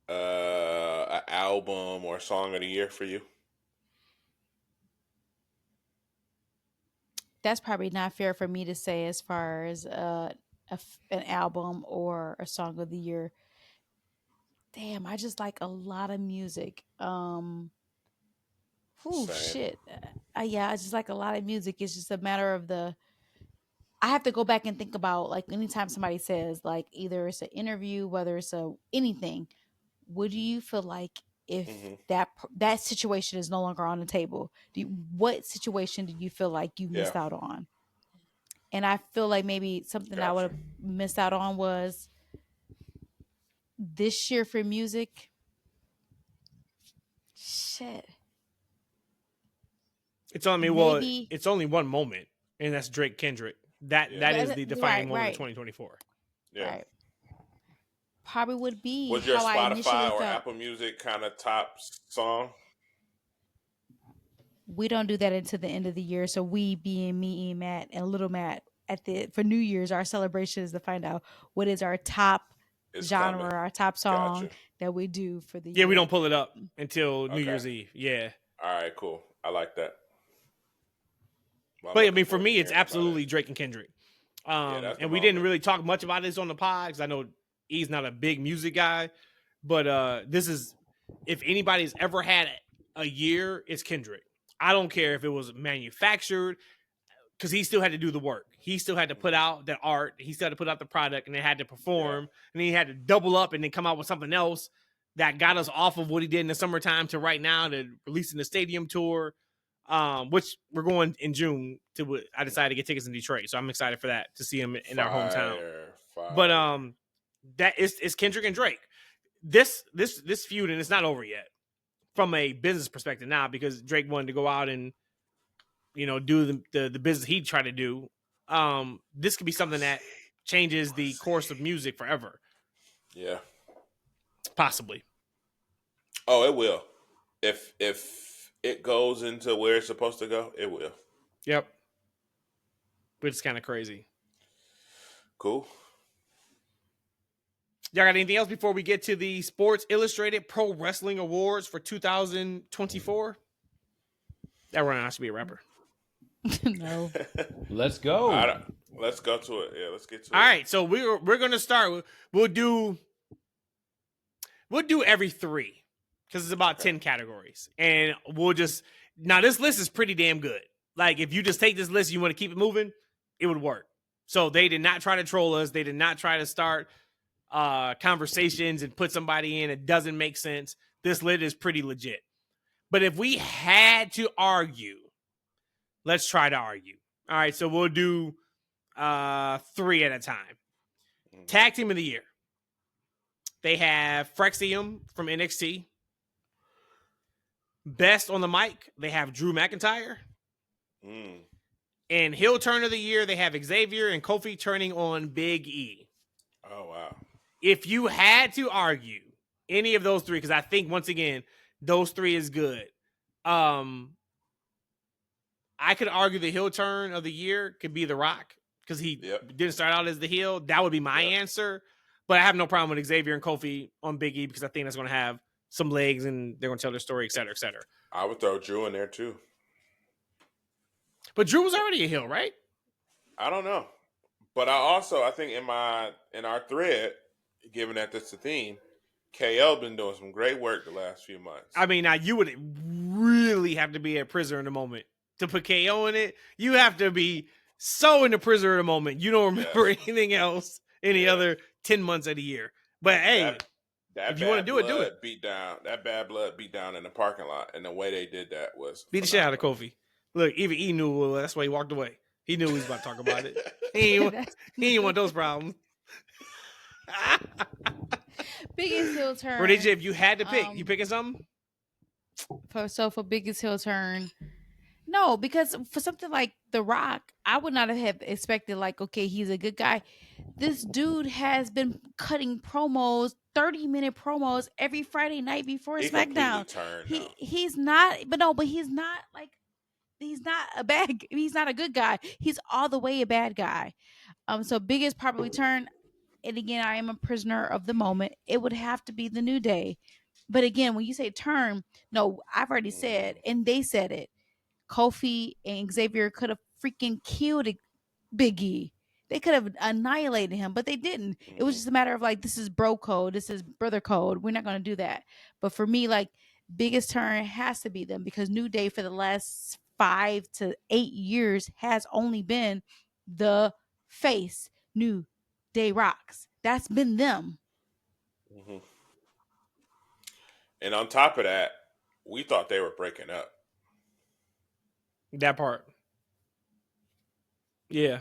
an album or song of the year for you? That's probably not fair for me to say as far as an album or a song of the year. Damn, I just like a lot of music. Shit. I just like a lot of music. It's just a matter of I have to go back and think about, like, anytime somebody says, like, either it's an interview, whether it's anything, would you feel like if that situation is no longer on the table, what situation did you feel like you missed out on? And I feel like maybe something I would have missed out on was this year for music. Shit. It's on me. Well, it's only one moment, and that's Drake Kendrick. That is the defining moment of 2024. Yeah. Right. Probably would be. Was your Spotify or Apple Music kind of top song? We don't do that until the end of the year. So we, being me and Matt and Little Matt, for New Year's, our celebration is to find out what is our top genre, our top song that we do for the year. Yeah, we don't pull it up until New Year's Eve. Yeah. All right, cool. I like that. But I mean, for me, it's absolutely Drake and Kendrick. And we didn't really talk much about this on the pod because I know he's not a big music guy. But this is, if anybody's ever had a year, it's Kendrick. I don't care if it was manufactured, because he still had to do the work. He still had to put out the art. He still had to put out the product, and then had to perform. And then he had to double up and then come out with something else that got us off of what he did in the summertime to right now to releasing the stadium tour. Which we're going in June to. I decided to get tickets in Detroit, so I'm excited for that, to see him in our hometown. But that is Kendrick and Drake. This feud, and it's not over yet from a business perspective now, because Drake wanted to go out and, you know, do the business he tried to do. This could be something that changes the course of music forever. Yeah, possibly. Oh, it will. If it goes into where it's supposed to go, it will. Yep. Which is kind of crazy. Cool. Y'all got anything else before we get to the Sports Illustrated Pro Wrestling Awards for 2024? That Ryan should be a rapper. No. Let's go. Let's go to it. Yeah, let's get to it. All right, so we're gonna start. We'll do every 3. Because it's about 10 categories. And now this list is pretty damn good. Like, if you just take this list and you want to keep it moving, it would work. So they did not try to troll us. They did not try to start conversations and put somebody in. It doesn't make sense. This list is pretty legit. But if we had to argue, let's try to argue. All right, so we'll do 3 at a time. Tag Team of the Year. They have Frexium from NXT. Best on the mic, they have Drew McIntyre. And heel turn of the year, they have Xavier and Kofi turning on Big E. Oh, wow. If you had to argue any of those 3, because I think, once again, those 3 is good. I could argue the heel turn of the year could be The Rock, because he didn't start out as the heel. That would be my answer. But I have no problem with Xavier and Kofi on Big E, because I think that's going to have some legs and they're going to tell their story, et cetera, et cetera. I would throw Drew in there, too. But Drew was already a heel, right? I don't know. But I think in our thread, given that that's the theme, KL been doing some great work the last few months. I mean, now you would really have to be a prisoner in the moment to put KO in it. You have to be so in the prisoner in the moment. You don't remember anything else any other 10 months of the year. But hey, if you want to do it, do it. That bad blood beat down in the parking lot, and the way they did that was beat the shit out of Kofi. Look, even he knew that's why he walked away. He knew he was about to talk about it. He didn't want those problems. Biggest heel turn. Rhodesia, if you had to pick, you picking something? For biggest heel turn, no, because for something like The Rock, I would not have expected, like, okay, he's a good guy. This dude has been cutting promos, 30-minute promos every Friday night before SmackDown. He's not a good guy. He's all the way a bad guy. So biggest probably turn, and again, I am a prisoner of the moment. It would have to be the New Day. But again, when you say turn, no, I've already said, and they said it. Kofi and Xavier could have freaking killed Big E. They could have annihilated him, but they didn't. It was just a matter of, like, this is bro code. This is brother code. We're not going to do that. But for me, like, biggest turn has to be them, because New Day for the last 5 to 8 years has only been the face. New Day rocks. That's been them. Mm-hmm. And on top of that, we thought they were breaking up. That part. Yeah.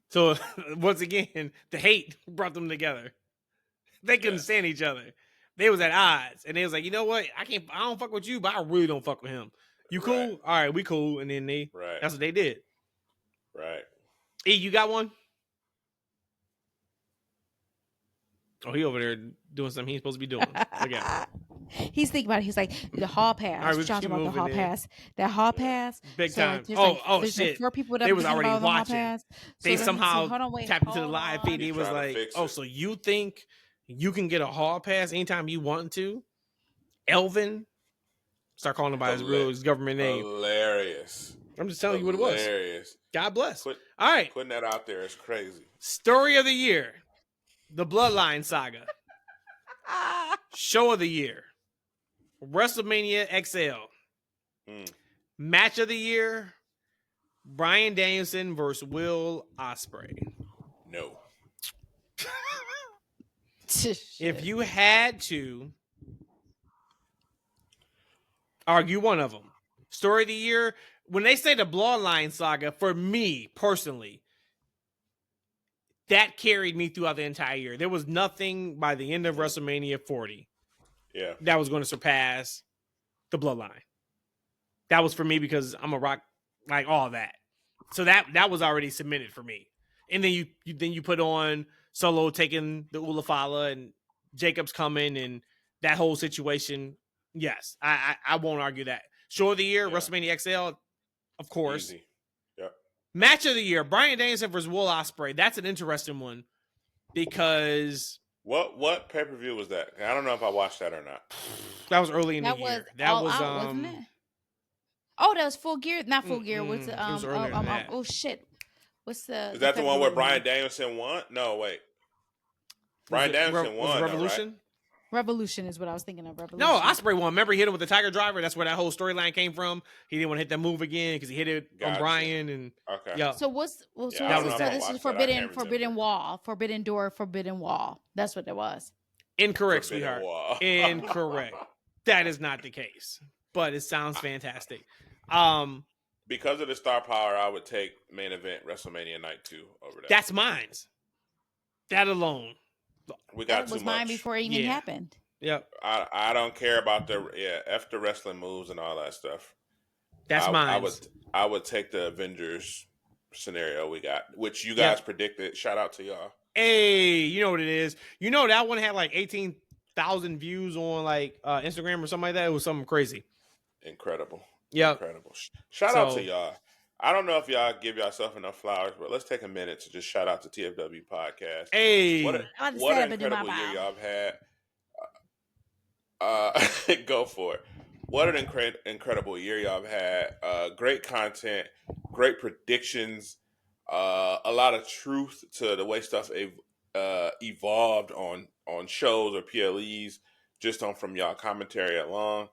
So once again, the hate brought them together. They couldn't stand each other. They was at odds. And they was like, you know what? I don't fuck with you, but I really don't fuck with him. You cool? Right. All right, we cool. And then that's what they did. Right. E, you got one? Oh, he over there doing something he's supposed to be doing. Look at him. He's thinking about it. He's like, the hall pass. Right, talking about the hall pass. That hall pass. Big time. There's Shit. Like 4 people that they was already watching. The they somehow tapped into the live feed. He was like, so you think you can get a hall pass anytime you want to? Elvin? Start calling him by his government name. Hilarious. I'm just telling you what it was. Hilarious. God bless. All right. Putting that out there is crazy. Story of the year. The Bloodline Saga. Show of the year. WrestleMania XL. Match of the year. Bryan Danielson versus Will Ospreay. No. If you had to argue one of them. Story of the year. When they say the Bloodline Saga, for me personally, that carried me throughout the entire year. There was nothing by the end of WrestleMania 40 that was going to surpass the Bloodline. That was for me because I'm a Rock, like all that. So that was already submitted for me. And then you put on Solo taking the Ulafala and Jacobs coming and that whole situation. Yes, I won't argue that. Show of the year, WrestleMania XL, of course. Easy. Yep. Match of the year, Bryan Danielson versus Will Ospreay. That's an interesting one because what pay-per-view was that? I don't know if I watched that or not. That was early in the year. That was wasn't it? Oh, that was Full Gear. Not Full Gear. What's it was earlier than that. Oh shit. What's the? Is that the one where Bryan Danielson won? No, wait. Bryan Danielson won. Was it Revolution? Right? Revolution is what I was thinking of. Revolution. No, Ospreay won. Remember, he hit him with the Tiger Driver. That's where that whole storyline came from. He didn't want to hit that move again because he hit it on Bryan. And okay. So this is Forbidden Wall, Forbidden Door, Forbidden Wall. That's what it was. Incorrect, sweetheart. Incorrect. That is not the case. But it sounds fantastic. Because of the star power, I would take main event WrestleMania Night 2 over that. That's mine. That alone. We got that was mine before it even happened. Yep. I don't care about F the wrestling moves and all that stuff. That's mine. I would take the Avengers scenario we got, which you guys predicted. Shout out to y'all. Hey, you know what it is. You know that one had like 18,000 views on like Instagram or something like that. It was something crazy. Incredible. Yeah. Incredible. Shout out to y'all. I don't know if y'all give yourself enough flowers, but let's take a minute to just shout out to TFW Podcast. Hey. What an incredible year y'all have had. Go for it. What an incredible year y'all have had. Great content, great predictions, a lot of truth to the way stuff evolved on shows or PLEs, just from y'all commentary alone.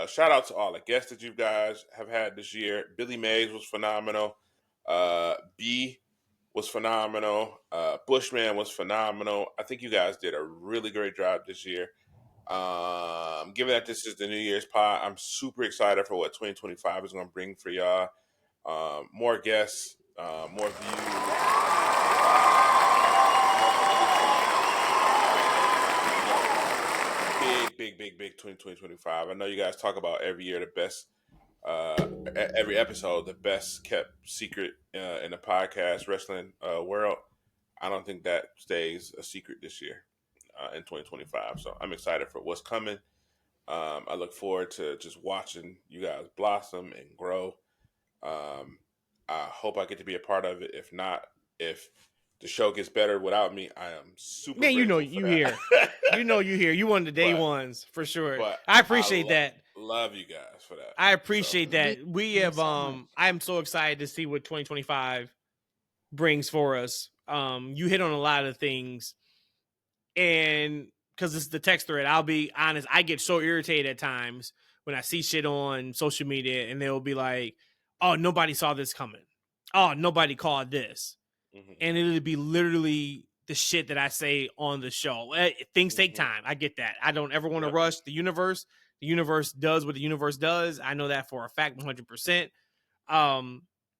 Shout out to all the guests that you guys have had this year. Billy Mays was phenomenal. B was phenomenal. Bushman was phenomenal. I think you guys did a really great job this year. Given that this is the New Year's pod, I'm super excited for what 2025 is going to bring for y'all. More guests, more views. Big 2025. I know you guys talk about every year the best, every episode, the best kept secret in the podcast wrestling world. I don't think that stays a secret this year in 2025. So I'm excited for what's coming. I look forward to just watching you guys blossom and grow. I hope I get to be a part of it. If not, if the show gets better without me, I am super. Man, you know you here. You know you here. You one of the day ones for sure. I appreciate that. Love you guys for that. I appreciate that. We have. I'm so excited to see what 2025 brings for us. You hit on a lot of things, and because it's the text thread, I'll be honest. I get so irritated at times when I see shit on social media, and they'll be like, "Oh, nobody saw this coming. Oh, nobody called this." And it'll be literally the shit that I say on the show. Things take time. I get that. I don't ever want to rush the universe. The universe does what the universe does. I know that for a fact, 100%.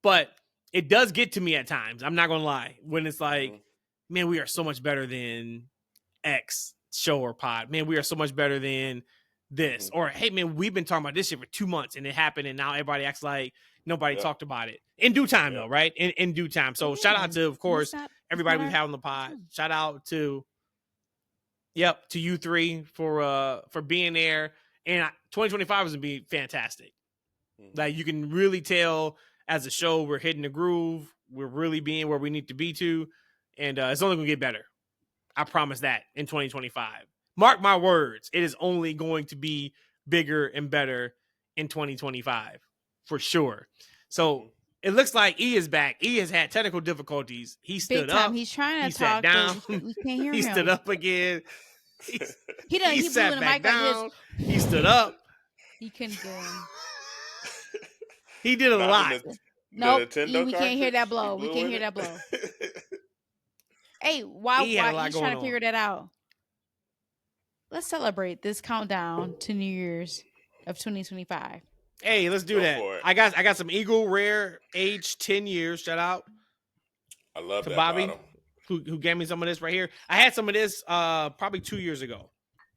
But it does get to me at times. I'm not going to lie. When it's like, man, we are so much better than X show or pod. Man, we are so much better than this. Or, hey, man, we've been talking about this shit for 2 months and it happened. And now everybody acts like nobody talked about it. In due time, though, right? In due time. So shout out to, of course, everybody we've had on the pod. Shout out to, to you three for being there. And 2025 is going to be fantastic. Like, you can really tell as a show, we're hitting the groove. We're really being where we need to be to. And it's only going to get better. I promise that in 2025. Mark my words. It is only going to be bigger and better in 2025. For sure. So it looks like E is back. E has had technical difficulties. He stood up. He's trying to Sat talk. down. We can't hear him. He stood up again. He sat back down. He stood up. He couldn't go in. He did a lot. Nope. We can't hear that blow. We can't hear that blow. Hey, why he's trying to figure that out? Let's celebrate this countdown to New Year's of 2025. Hey, let's do that. I got some Eagle Rare aged 10 years. Shout out. I love to that Bobby, bottle. who gave me some of this right here. I had some of this probably 2 years ago.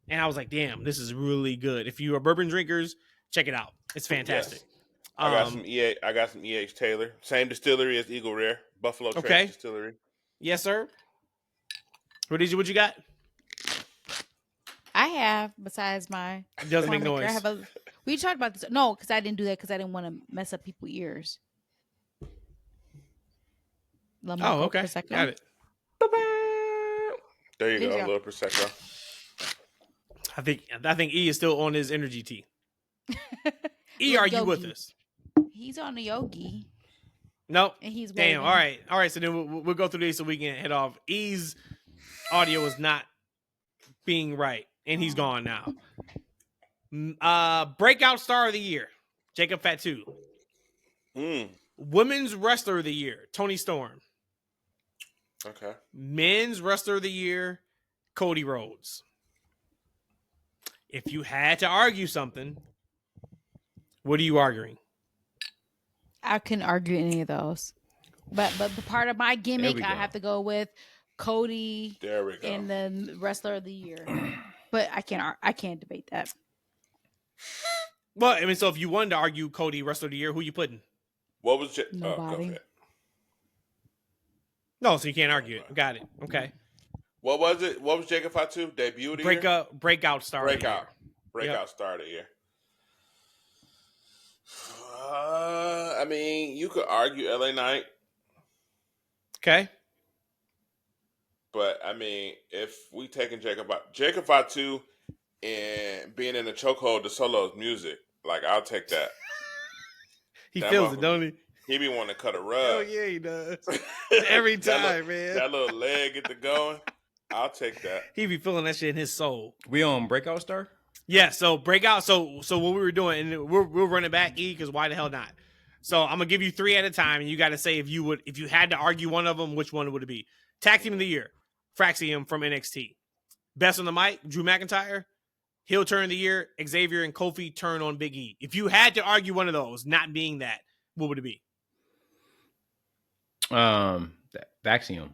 And I was like, damn, this is really good. If you are bourbon drinkers, check it out. It's fantastic. Yes. I got some E.H. Taylor. Same distillery as Eagle Rare. Buffalo Trace Distillery. Yes, sir. Rhodesia, what you got? I have, besides my... It doesn't make noise. We talked about this. No, because I didn't do that because I didn't want to mess up people's ears. Oh, okay. Got it. There you go. A little Prosecco. I think E is still on his energy tea. E, are you with us? He's on the yogi. Nope. And he's waiting. All right. So then we'll go through these so we can head off. E's audio is not being right, and he's gone now. Breakout star of the year, Jacob Fatu. Women's wrestler of the year, Toni Storm. Okay. Men's wrestler of the year, Cody Rhodes. If you had to argue something, what are you arguing? I couldn't argue any of those. But part of my gimmick, I have to go with Cody. There we go. And the wrestler of the year. But I can't debate that. Well, I mean, so if you wanted to argue Cody wrestler of the year, who you putting? What was nobody? No, so you can't argue it. Got it. Okay. What was it? What was Jacob Fatu? Debut of the year? Breakout star. Breakout star of the year. I mean, you could argue LA Knight. Okay. But I mean, if we taking Jacob Fatu and being in a chokehold to Solo's music, like I'll take that. He feels it, don't he? He be wanting to cut a rug. Oh yeah, he does. Every time, man. That little leg get to going. I'll take that. He be feeling that shit in his soul. We on Breakout Star? Yeah, so Breakout. So what we were doing, and we'll run it back, because why the hell not? So I'm gonna give you 3 at a time, and you got to say if you had to argue one of them, which one would it be? Tag Team of the Year, Fraxium from NXT. Best on the mic, Drew McIntyre. Heel turn of the year, Xavier and Kofi turn on Big E. If you had to argue one of those, not being that, what would it be? Vaxium.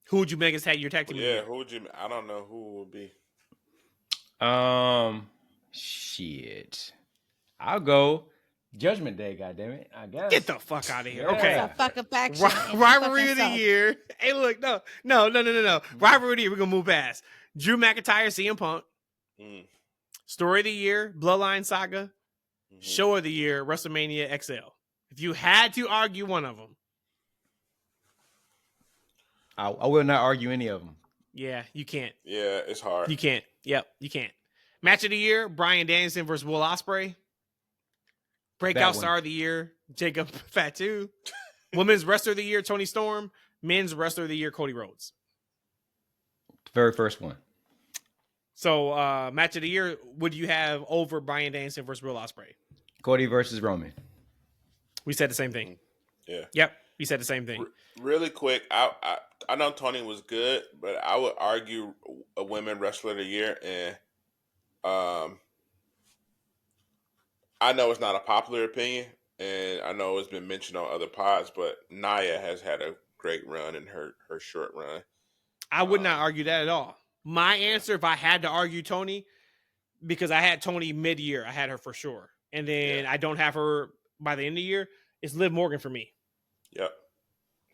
Who would you make as your tag team? Yeah, who would you? I don't know who it would be. Shit. I'll go Judgment Day. Goddammit, I guess. Get the fuck out of here. Yeah. Okay. A fucking faction. Rivalry of the year. Hey, look, no. Rivalry of the year. We're gonna move past Drew McIntyre, CM Punk. Story of the year, Bloodline Saga. Show of the year, WrestleMania XL. If you had to argue one of them, I will not argue any of them. Yeah, you can't. Yeah, it's hard. You can't. Yep, you can't. Match of the year, Bryan Danielson versus Will Ospreay. Breakout star of the year, Jacob Fatu. Women's wrestler of the year, Toni Storm. Men's wrestler of the year, Cody Rhodes. The very first one. So, match of the year, would you have over Bryan Danielson versus Will Ospreay? Cody versus Roman. We said the same thing. Yeah. Yep, we said the same thing. Really quick, I know Tony was good, but I would argue a women wrestler of the year, and I know it's not a popular opinion, and I know it's been mentioned on other pods, but Nia has had a great run in her short run. I would not argue that at all. My answer, if I had to argue Tony, because I had Tony mid-year, I had her for sure. And then I don't have her by the end of the year, it's Liv Morgan for me. Yep.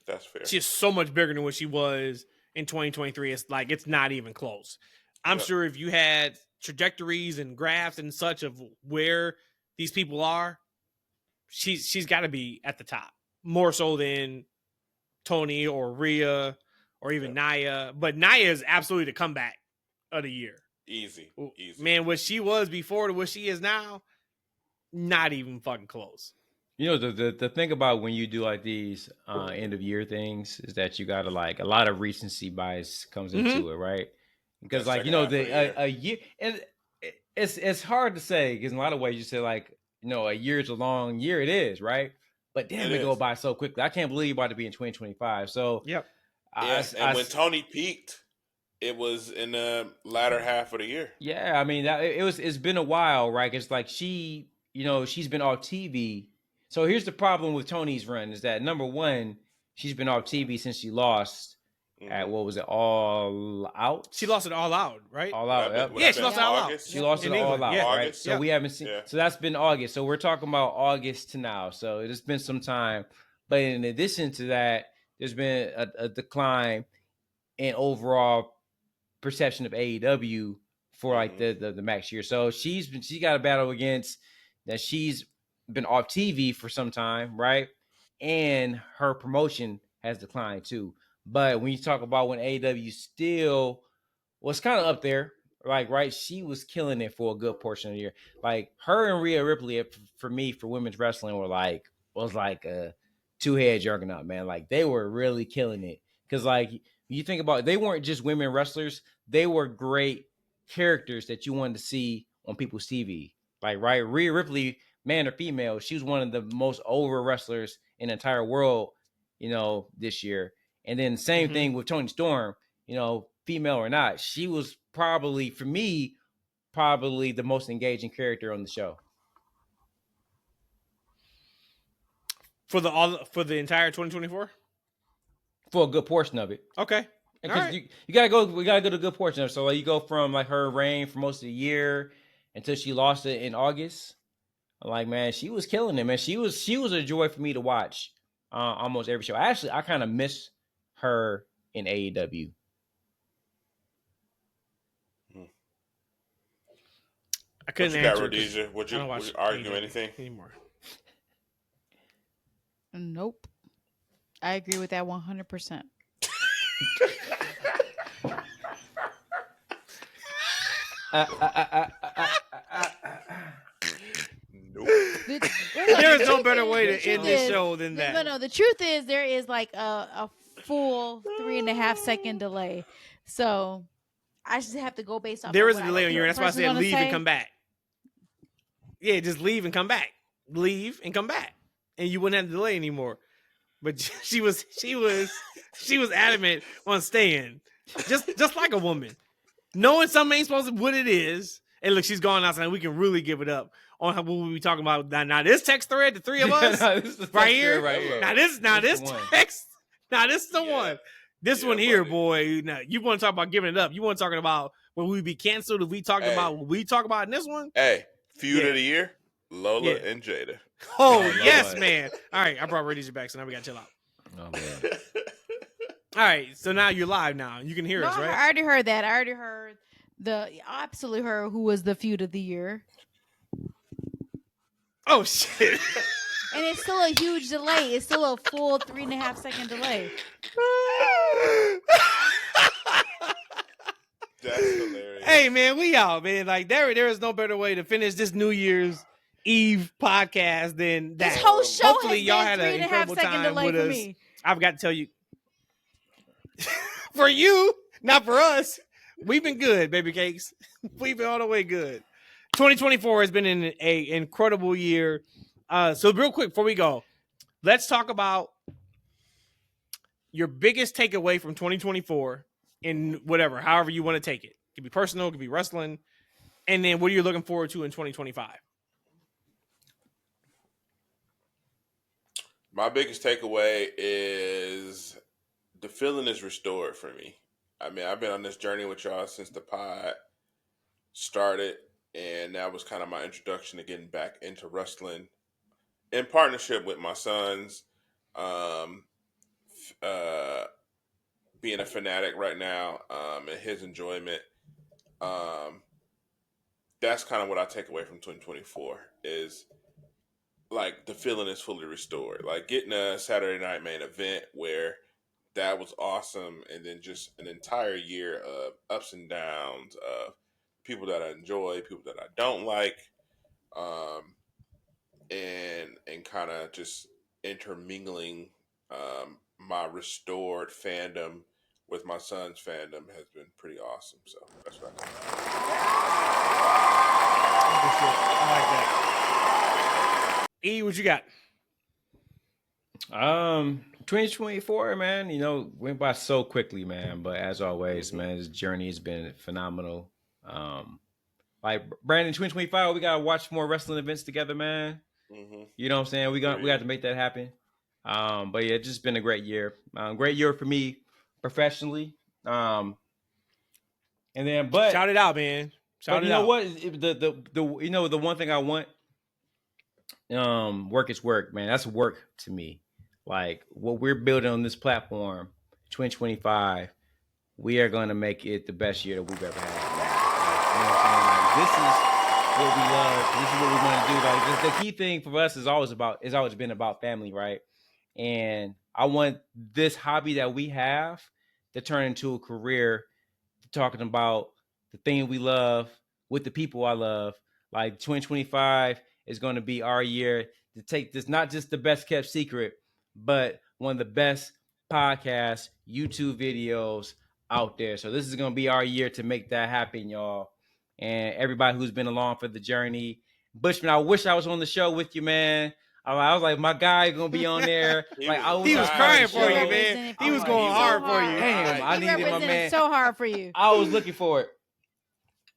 That's fair. She's so much bigger than what she was in 2023. It's not even close. I'm sure if you had trajectories and graphs and such of where these people are, she's got to be at the top. More so than Tony or Rhea or even Nia. But Nia is absolutely the comeback of the year. Easy. Man, what she was before to what she is now, not even fucking close. You know, the thing about when you do like these end of year things is that you gotta like a lot of recency bias comes into it, right? Because like, you know, a year, and it's hard to say because in a lot of ways you say like, you know, a year is a long year. It is, right? But damn, it go by so quickly. I can't believe you're about to be in 2025. So yep. And when Tony peaked, it was in the latter half of the year. Yeah, I mean it's been a while, right? It's like she's been off TV. So here's the problem with Tony's run is that number one, she's been off TV since she lost at what was it, All Out? She lost it All Out, right? All Out. Yeah, she lost it All Out. She lost it All Out, right? So we haven't seen. So that's been August. So we're talking about August to now. So it's been some time. But in addition to that, there's been a decline in overall perception of AEW for like the max year. So she got a battle against that. She's been off TV for some time, right? And her promotion has declined too. But when you talk about when AEW still was kind of up there, like, right, she was killing it for a good portion of the year. Like her and Rhea Ripley, for me, for women's wrestling, was like a two-head juggernaut, man. Like they were really killing it. Cause like You think about it, they weren't just women wrestlers; they were great characters that you wanted to see on people's TV. Like, right, Rhea Ripley, man or female, she was one of the most over wrestlers in the entire world, this year. And then same thing with Toni Storm, female or not, she was probably, for me, the most engaging character on the show. For the entire 2024? For a good portion of it. Okay. Because you gotta go, we gotta go to a good portion of it. So like you go from like her reign for most of the year until she lost it in August. Like, man, she was killing it, man. She was a joy for me to watch almost every show. Actually, I kind of miss her in AEW. I couldn't answer. Rhodesia, would you argue anything anymore? Nope. I agree with that 100%. Nope. There is no better way to end this show than that. No, the truth is there is like a full 3.5 second delay. So I just have to go based off. There is a delay on your end. That's why I said leave and come back. Yeah, just leave and come back. Leave and come back, and you wouldn't have the delay anymore. But she was adamant on staying, just like a woman, knowing something ain't supposed to what it is. And look, she's gone outside. We can really give it up on what we be talking about now. This text thread, the three of us, right here. Now this text. Now this is the one. This one here, boy. Now you want to talk about giving it up? You want to talk about when we be canceled? If we talked about what we talk about in this one? Hey, feud of the year, Lola and Jada. Oh yes, man. All right, I brought Rhodesia back, so now we gotta chill out. Oh man. All right, so now you're live. Now you can hear us, right? I already heard that. I already heard absolutely heard who was the feud of the year. Oh shit. And it's still a huge delay. It's still a full 3.5 second delay. That's hilarious. Hey man, we out, man. Like there is no better way to finish this New Year's Eve podcast than that. This whole show Hopefully has y'all been had an incredible time with us. Me. I've got to tell you, for you, not for us. We've been good, baby cakes. We've been all the way good. 2024 has been an incredible year. So real quick before we go, let's talk about your biggest takeaway from 2024 in whatever, however you want to take it. It could be personal, it could be wrestling. And then what are you looking forward to in 2025? My biggest takeaway is the feeling is restored for me. I mean, I've been on this journey with y'all since the pod started, and that was kind of my introduction to getting back into wrestling in partnership with my sons, being a fanatic right now, and his enjoyment. That's kind of what I take away from 2024 is like the feeling is fully restored. Like getting a Saturday night main event where that was awesome, and then just an entire year of ups and downs of people that I enjoy, people that I don't like, and kind of just intermingling my restored fandom with my son's fandom has been pretty awesome. So that's what I like that. E, what you got? 2024, man, went by so quickly, man. But as always, man, this journey has been phenomenal. Like Brandon, 2025, we gotta watch more wrestling events together, man. Mm-hmm. You know what I'm saying? We got to make that happen. But yeah, it's just been a great year. Great year for me professionally. And then, but shout it out, man. Shout it out. You know what? The one thing I want, work is work, man. That's work to me. Like what we're building on this platform, 2025, we are going to make it the best year that we've ever had. Like, you know what I'm saying? Like, this is what we love. This is what we want to do. Like the key thing for us is always been about family, right? And I want this hobby that we have to turn into a career, talking about the thing we love with the people I love. Like 2025 is going to be our year to take this, not just the best kept secret, but one of the best podcasts, YouTube videos out there. So this is going to be our year to make that happen, y'all. And everybody who's been along for the journey. Bushman, I wish I was on the show with you, man. I was like, my guy gonna be on there. He like was he was crying for you, He man. He was was going so hard for you. Damn, I needed my man. So hard for you. I was looking for it.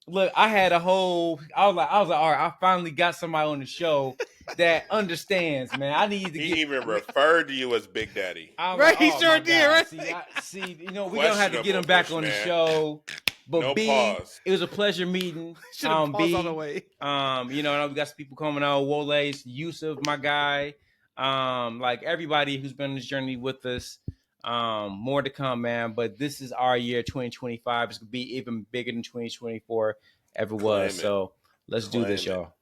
Look, I had a whole. I was like, all right, I finally got somebody on the show that understands, man. I need to He get. even referred to you as Big Daddy. Right, like, he oh, sure did, God. right? See, you know, we're gonna have to get him back on the show. But no B, pause. it was a pleasure meeting. Should have paused all the way. You know, we got some people coming out. Wole's, Yusuf, my guy. Like everybody who's been on this journey with us. More to come, man. But this is our year, 2025. It's gonna be even bigger than 2024 ever was. So let's do this, y'all.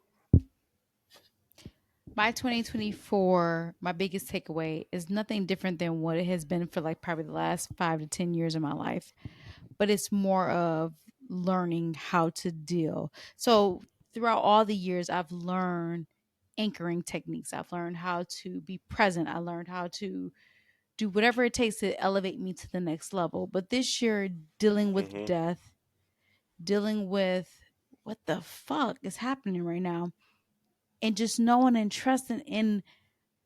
My 2024, my biggest takeaway is nothing different than what it has been for like probably the last 5 to 10 years of my life. But it's more of learning how to deal. So throughout all the years, I've learned anchoring techniques. I've learned how to be present. I learned how to do whatever it takes to elevate me to the next level. But this year, dealing with death, dealing with what the fuck is happening right now, and just knowing and trusting in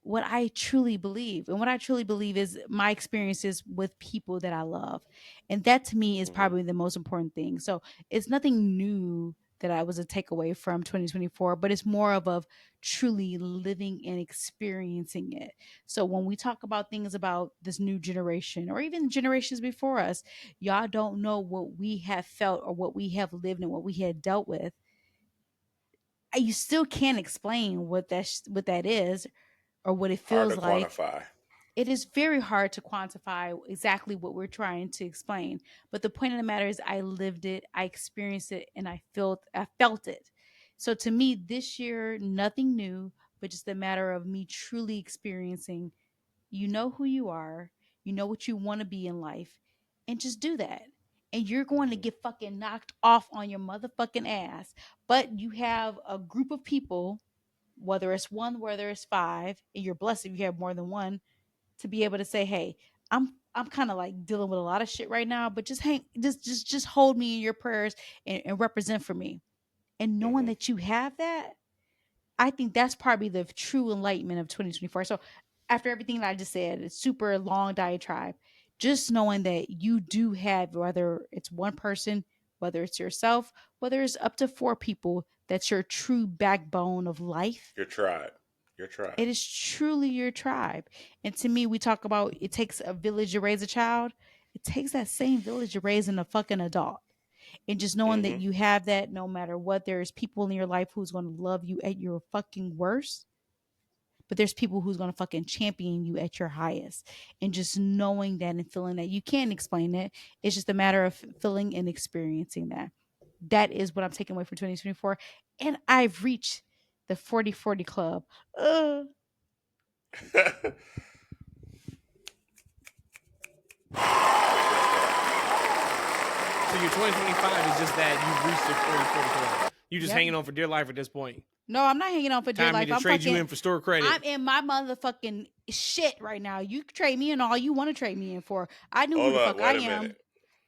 what I truly believe. And what I truly believe is my experiences with people that I love. And that to me is probably the most important thing. So it's nothing new that I was a takeaway from 2024, but it's more of truly living and experiencing it. So when we talk about things about this new generation or even generations before us, y'all don't know what we have felt or what we have lived and what we had dealt with. You still can't explain what that is or what it feels like. Quantify. It is very hard to quantify exactly what we're trying to explain. But the point of the matter is I lived it, I experienced it, and I felt it. So to me, this year, nothing new, but just a matter of me truly experiencing, you know who you are, you know what you want to be in life, and just do that. And you're going to get fucking knocked off on your motherfucking ass. But you have a group of people, whether it's one, whether it's five, and you're blessed if you have more than one, to be able to say, hey, I'm kind of like dealing with a lot of shit right now, but just hold me in your prayers and represent for me. And knowing that you have that, I think that's probably the true enlightenment of 2024. So after everything that I just said, it's super long diatribe, just knowing that you do have, whether it's one person, whether it's yourself, whether it's up to 4 people, that's your true backbone of life. Your tribe. It is truly your tribe. And to me, we talk about it takes a village to raise a child. It takes that same village to raise a fucking adult. And just knowing that you have that, no matter what, there's people in your life who's going to love you at your fucking worst. But there's people who's going to fucking champion you at your highest. And just knowing that and feeling that, you can't explain it. It's just a matter of feeling and experiencing that. That is what I'm taking away from 2024. And I've reached the 40-40 club. So your 2025 is just that you've reached the 40-40 club. You just hanging on for dear life at this point. No, I'm not hanging on for dear life. I'm trade you in for store credit. I'm in my motherfucking shit right now. You can trade me in all you want to trade me in for. I knew who the fuck I am.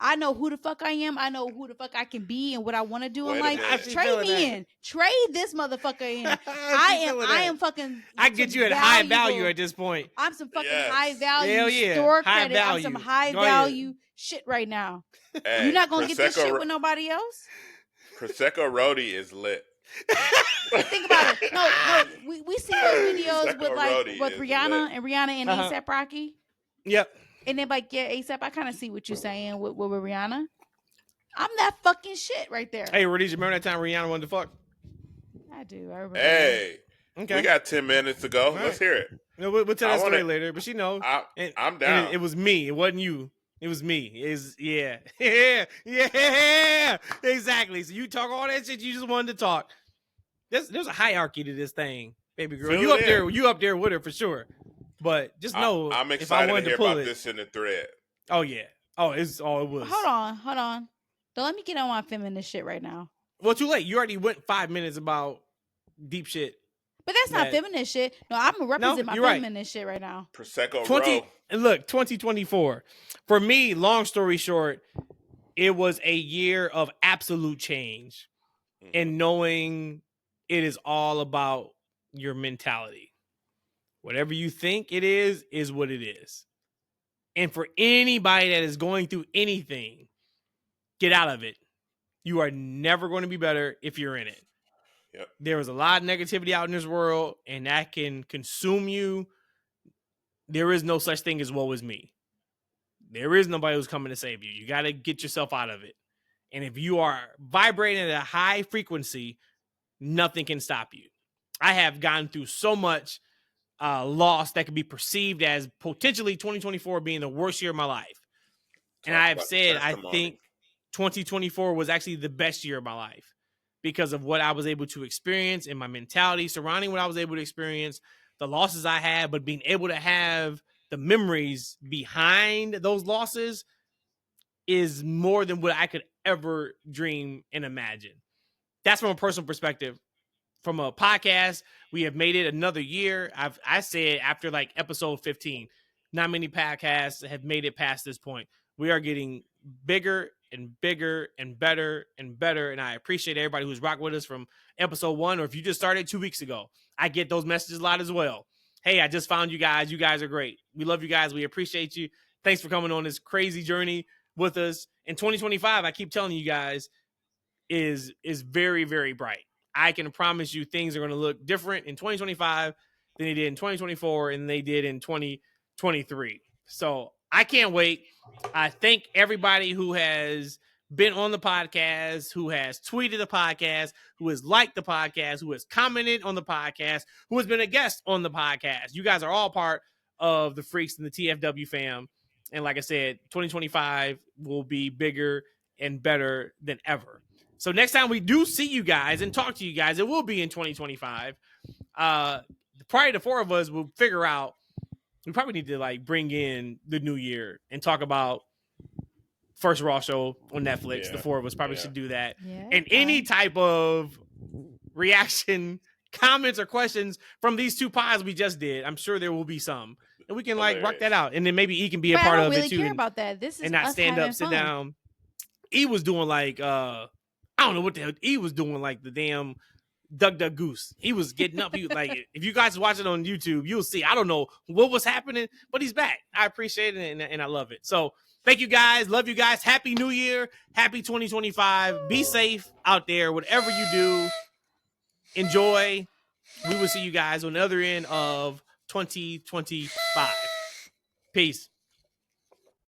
I know who the fuck I am. I know who the fuck I can be and what I want to do in life. Trade me in. Trade this motherfucker in. I am fucking. I get you at high value at this point. I'm some fucking high value store credit. I'm some high value shit right now. Hey, you're not gonna get this shit with nobody else. Prosecco Rhodey is lit. Think about it. No, we see those videos with Rihanna and ASAP Rocky. Yep. And then like, yeah, ASAP, I kind of see what you're saying with Rihanna. I'm that fucking shit right there. Hey, Rhodesia, remember that time Rihanna wanted to fuck? I do. I remember. Hey, okay. We got 10 minutes to go. Right. Let's hear it. No, we'll tell that story later, but she knows. I'm down. It was me. It wasn't you. It was me. Yeah, exactly. So you talk all that shit you just wanted to talk. There's a hierarchy to this thing, baby girl. You up there with her for sure. But just know, I'm excited to hear about this in the thread. Oh yeah. Oh, it was. Hold on. Don't let me get on my feminist shit right now. Well, too late. You already went 5 minutes about deep shit. But that's not feminist shit. No, I'm gonna represent my feminist shit right now. Prosecco 2024. For me, long story short, it was a year of absolute change and knowing it is all about your mentality. Whatever you think it is what it is. And for anybody that is going through anything, get out of it. You are never going to be better if you're in it. Yep. There is a lot of negativity out in this world, and that can consume you. There is no such thing as woe is me. There is nobody who's coming to save you. You got to get yourself out of it. And if you are vibrating at a high frequency, nothing can stop you. I have gone through so much loss that could be perceived as potentially 2024 being the worst year of my life. And I have said, I think 2024 was actually the best year of my life because of what I was able to experience and my mentality surrounding what I was able to experience, the losses I had, but being able to have the memories behind those losses is more than what I could ever dream and imagine. That's from a personal perspective. From a podcast, we have made it another year. I said after like episode 15, not many podcasts have made it past this point. We are getting bigger and bigger and better and better. And I appreciate everybody who's rocked with us from episode 1, or if you just started 2 weeks ago, I get those messages a lot as well. Hey, I just found you guys. You guys are great. We love you guys. We appreciate you. Thanks for coming on this crazy journey with us. In 2025, I keep telling you guys, is very, very bright. I can promise you things are going to look different in 2025 than they did in 2024 and they did in 2023. So I can't wait. I thank everybody who has been on the podcast, who has tweeted the podcast, who has liked the podcast, who has commented on the podcast, who has been a guest on the podcast. You guys are all part of the Freaks and the TFW fam. And like I said, 2025 will be bigger and better than ever. So next time we do see you guys and talk to you guys, it will be in 2025. Probably the 4 of us will figure out, we probably need to like bring in the new year and talk about first Raw show on Netflix. Yeah, the 4 of us probably should do that. Yeah, and any type of reaction, comments, or questions from these 2 pods we just did, I'm sure there will be some. And we can like rock that out. And then maybe E can be a part of it too. I don't really care about that. This is and not stand up, sit down. E was doing like I don't know what the hell he was doing, like the damn Duck Goose. He was getting up. He was like, if you guys watch it on YouTube, you'll see. I don't know what was happening, but he's back. I appreciate it and I love it. So thank you guys. Love you guys. Happy New Year. Happy 2025. Be safe out there. Whatever you do, enjoy. We will see you guys on the other end of 2025. Peace.